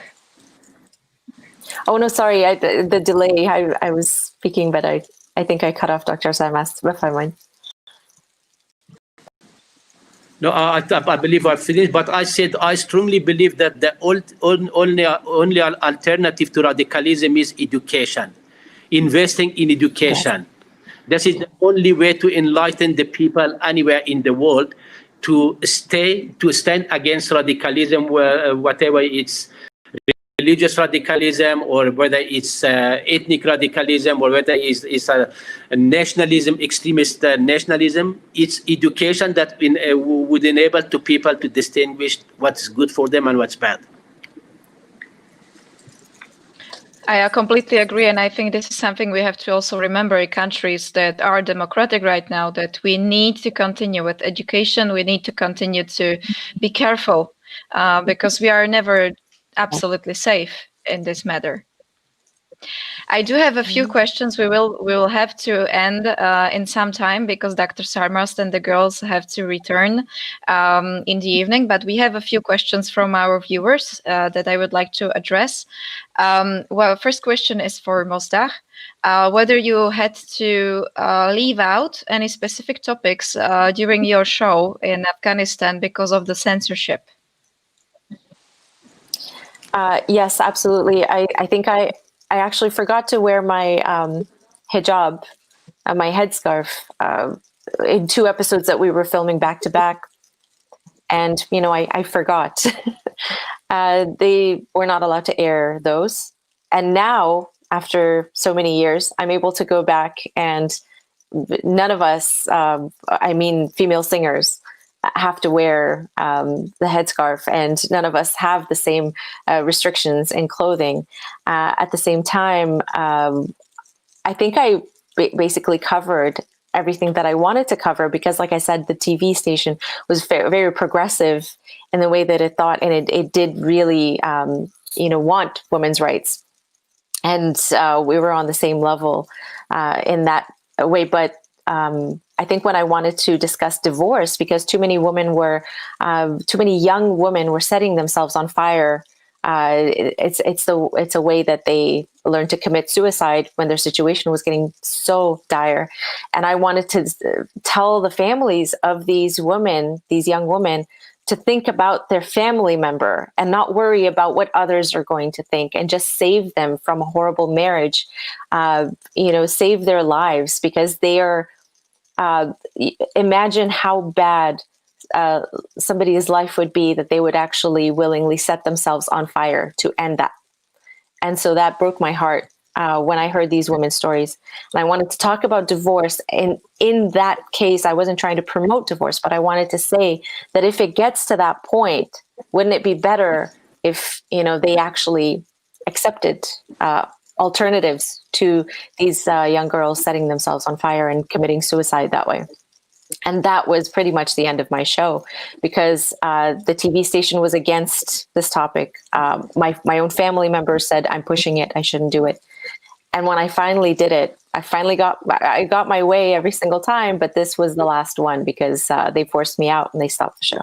Oh, no, sorry. The delay, I was speaking, but I think I cut off Dr. Samas, if I mind. No, I believe I finished, but I said I strongly believe that the only alternative to radicalism is education, investing in education. Yes. This is the only way to enlighten the people anywhere in the world to stand against radicalism, whatever it's religious radicalism, or whether it's ethnic radicalism, or whether it's a nationalism, extremist nationalism. It's education that would enable to people to distinguish what's good for them and what's bad. I completely agree, and I think this is something we have to also remember in countries that are democratic right now, that we need to continue with education. We need to continue to be careful because we are never absolutely safe in this matter. I do have a few questions. We will have to end in some time because Dr. Sarmast and the girls have to return in the evening. But we have a few questions from our viewers that I would like to address. Well, first question is for Mozdach. Whether you had to leave out any specific topics during your show in Afghanistan because of the censorship? Yes, absolutely. I think I actually forgot to wear my hijab, my headscarf, in 2 episodes that we were filming back to back. And, I forgot. They were not allowed to air those. And now, after so many years, I'm able to go back, and none of us, female singers, have to wear the headscarf, and none of us have the same restrictions in clothing. At the same time, I think I basically covered everything that I wanted to cover because, like I said, the TV station was very, very progressive in the way that it thought, and it did really, want women's rights. And we were on the same level in that way. But I think when I wanted to discuss divorce, because too many young women were setting themselves on fire. It's a way that they learned to commit suicide when their situation was getting so dire. And I wanted to tell the families of these young women, to think about their family member and not worry about what others are going to think, and just save them from a horrible marriage, save their lives, because they are, imagine how bad somebody's life would be that they would actually willingly set themselves on fire to end that. And so that broke my heart when I heard these women's stories. And I wanted to talk about divorce. And in that case, I wasn't trying to promote divorce, but I wanted to say that if it gets to that point, wouldn't it be better if, they actually accepted alternatives to these young girls setting themselves on fire and committing suicide that way? And that was pretty much the end of my show, because the TV station was against this topic. My own family members said, I'm pushing it, I shouldn't do it. And when I finally did it, I got my way every single time, but this was the last one, because they forced me out and they stopped the show.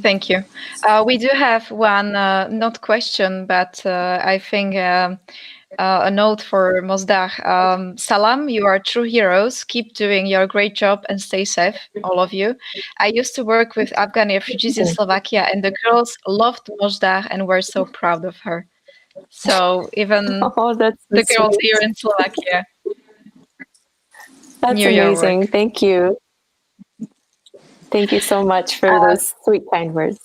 Thank you. We do have one, not question, but I think a note for Mozdach. Salam, you are true heroes. Keep doing your great job and stay safe, all of you. I used to work with Afghan refugees in Slovakia, and the girls loved Mozdach and were so proud of her. So even That's the girls sweet. here in Slovakia. That's knew your amazing. work. Thank you. Thank you so much for those sweet, kind words.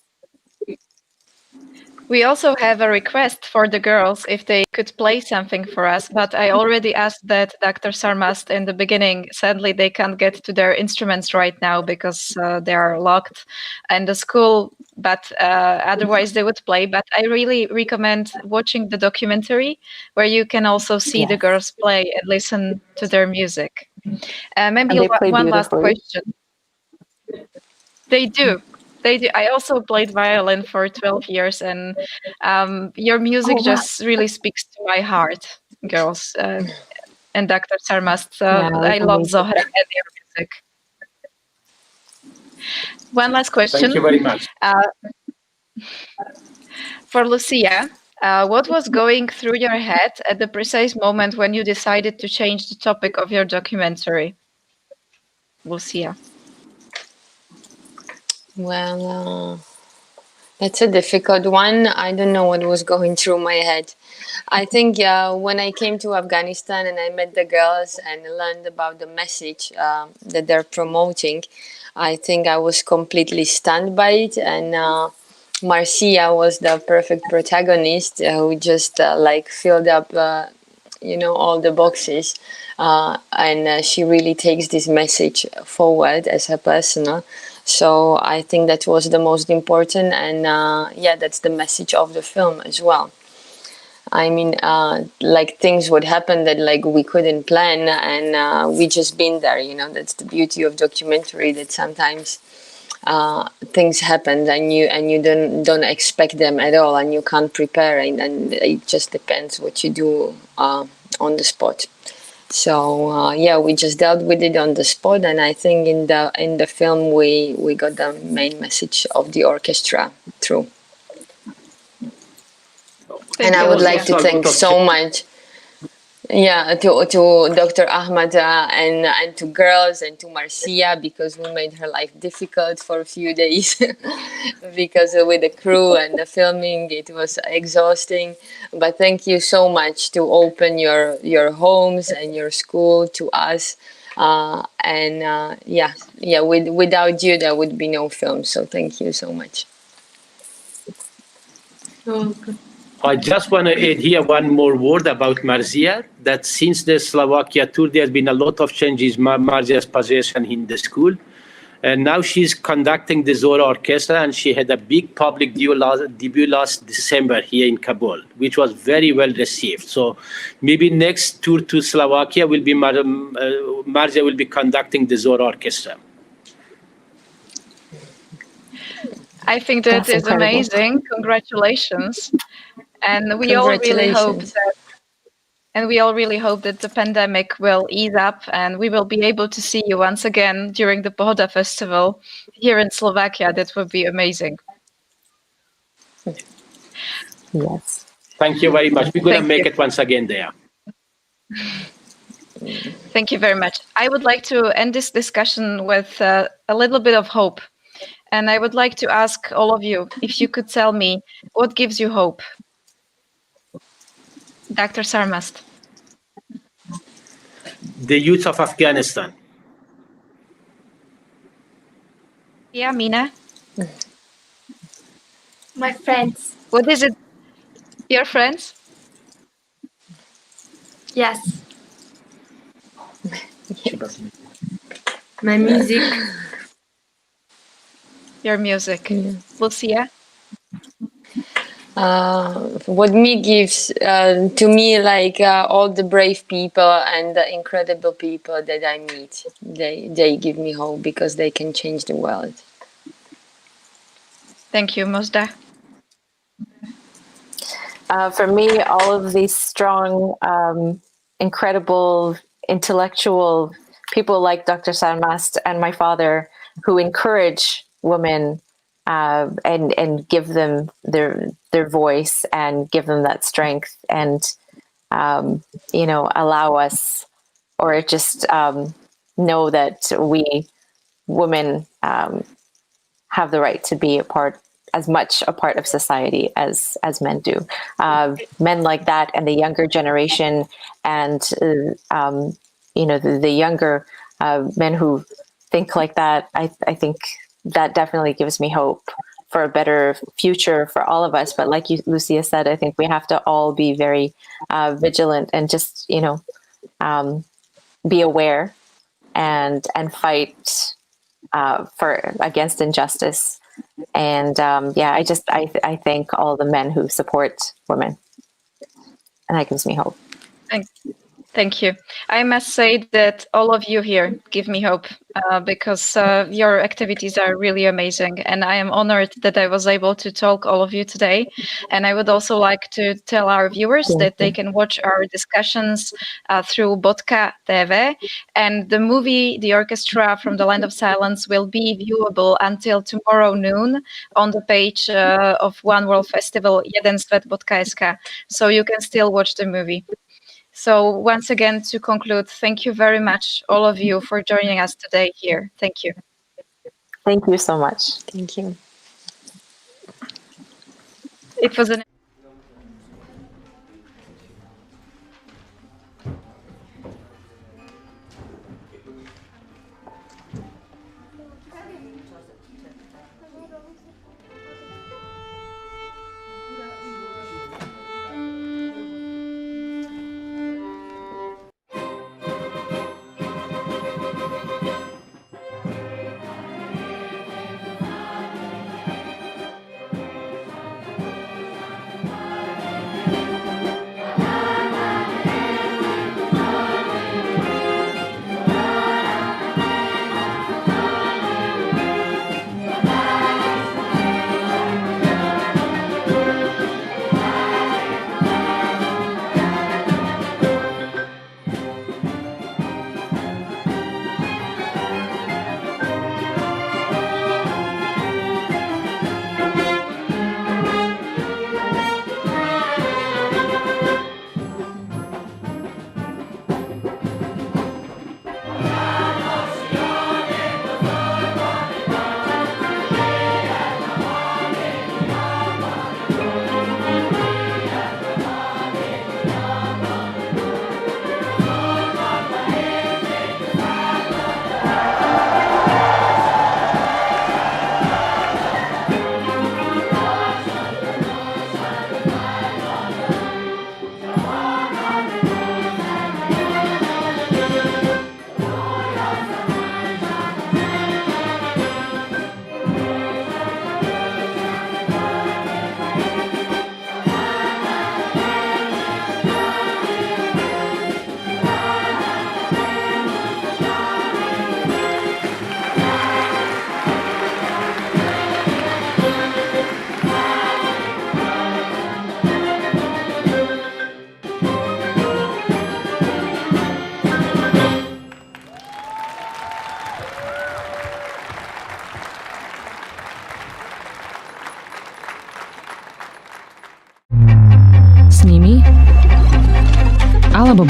We also have a request for the girls if they could play something for us, but I already asked that Dr. Sarmast in the beginning. Sadly, they can't get to their instruments right now because they are locked in the school, but otherwise they would play. But I really recommend watching the documentary where you can also see the girls play and listen to their music. Maybe one last question. They do. They do. I also played violin for 12 years, and your music just really speaks to my heart, girls. And Dr. Sarmast, I love Zohra and your music. One last question. Thank you very much. For Lucia, what was going through your head at the precise moment when you decided to change the topic of your documentary? Lucia. Well, that's a difficult one. I don't know what was going through my head. I think when I came to Afghanistan and I met the girls and learned about the message that they're promoting, I think I was completely stunned by it. And Marcia was the perfect protagonist who just filled up, all the boxes. And she really takes this message forward as a personal. So I think that was the most important, and that's the message of the film as well. I mean, things would happen that we couldn't plan, and we just been there. That's the beauty of documentary. That sometimes things happen and you don't expect them at all, and you can't prepare, and it just depends what you do on the spot. So yeah, we just dealt with it on the spot, and I think in the film we got the main message of the orchestra through. And I would like to thank so much, yeah, to Dr. Ahmad and to girls and to Marcia, because we made her life difficult for a few days because with the crew and the filming it was exhausting. But thank you so much to open your homes and your school to us. Without you there would be no film. So thank you so much. I just want to add here one more word about Marzia, that since the Slovakia tour, there's been a lot of changes in Marzia's position in the school. And now she's conducting the Zora Orchestra, and she had a big public debut last December here in Kabul, which was very well received. So maybe next tour to Slovakia will be Marzia will be conducting the Zora Orchestra. I think that is amazing. Congratulations. And we all really hope that the pandemic will ease up and we will be able to see you once again during the Pohoda Festival here in Slovakia. That would be amazing. Yes. Thank you very much. We're going to make it once again there. Thank you very much. I would like to end this discussion with a little bit of hope. And I would like to ask all of you if you could tell me what gives you hope. Dr. Sarmast. The youth of Afghanistan. Yeah, Mina. My friends. What is it? Your friends? Yes. My music. Your music. Lucia? What me gives to me, like all the brave people and the incredible people that I meet, they give me hope because they can change the world. Thank you, Mosda. For me, all of these strong, incredible, intellectual people like Dr. Sarmast and my father, who encourage women and give them their voice and give them that strength, and allow us, or just know that we women have the right to be as much a part of society as men do. Men like that, and the younger generation, and the younger men who think like that, I think that definitely gives me hope for a better future for all of us. But like Lucia said, I think we have to all be very vigilant and just be aware and fight against injustice. And I thank all the men who support women, and that gives me hope. Thank you. I must say that all of you here give me hope because your activities are really amazing, and I am honored that I was able to talk all of you today. And I would also like to tell our viewers that they can watch our discussions through bodka.tv, and the movie The Orchestra from the Land of Silence will be viewable until tomorrow noon on the page of One World Festival jedensvet.sk, so you can still watch the movie. So once again, to conclude, thank you very much, all of you, for joining us today here. Thank you. Thank you so much. Thank you. It was an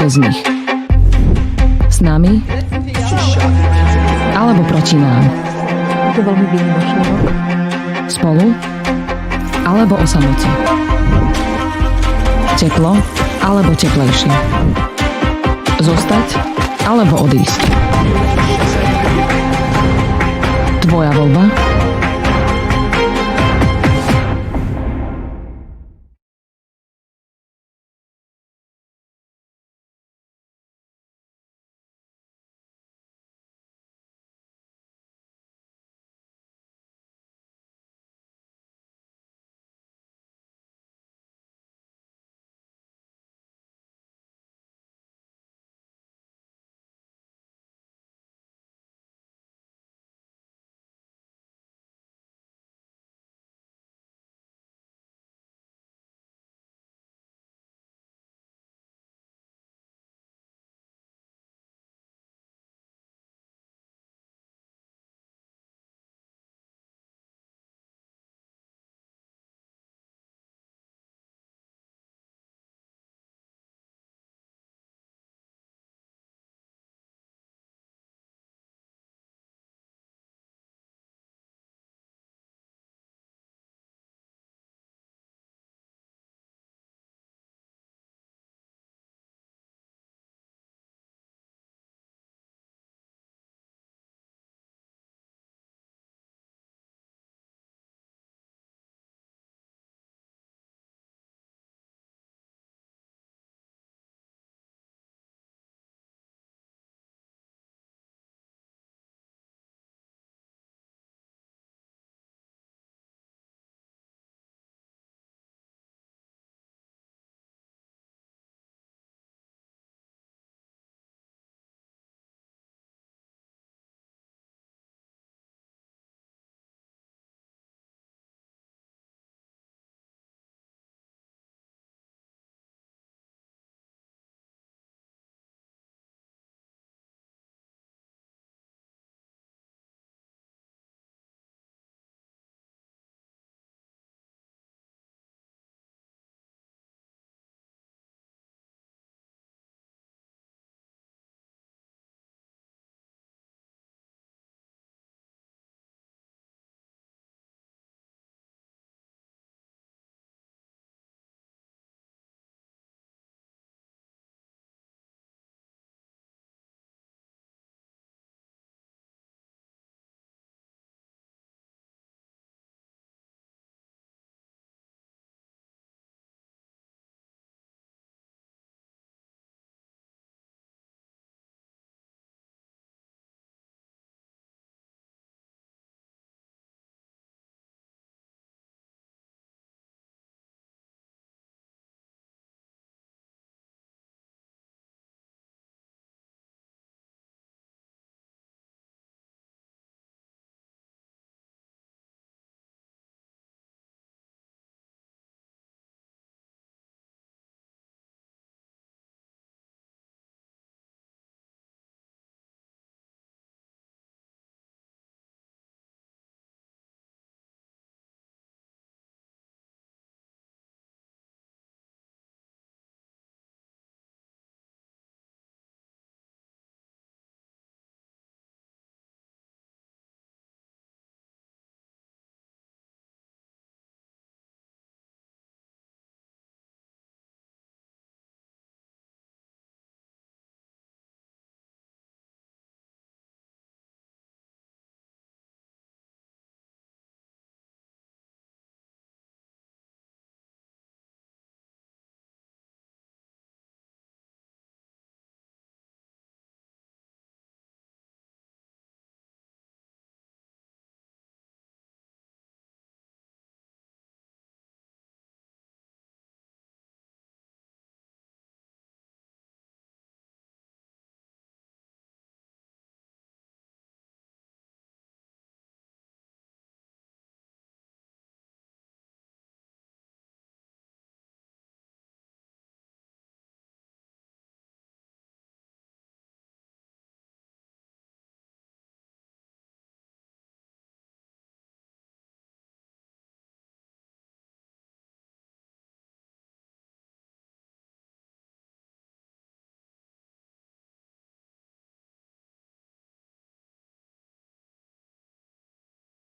bez nich. S nami alebo proti nám. To veľmi výnimočné. Spolu alebo o samote. Teplo alebo teplejšie. Zostať alebo odísť. Tvoja voľba.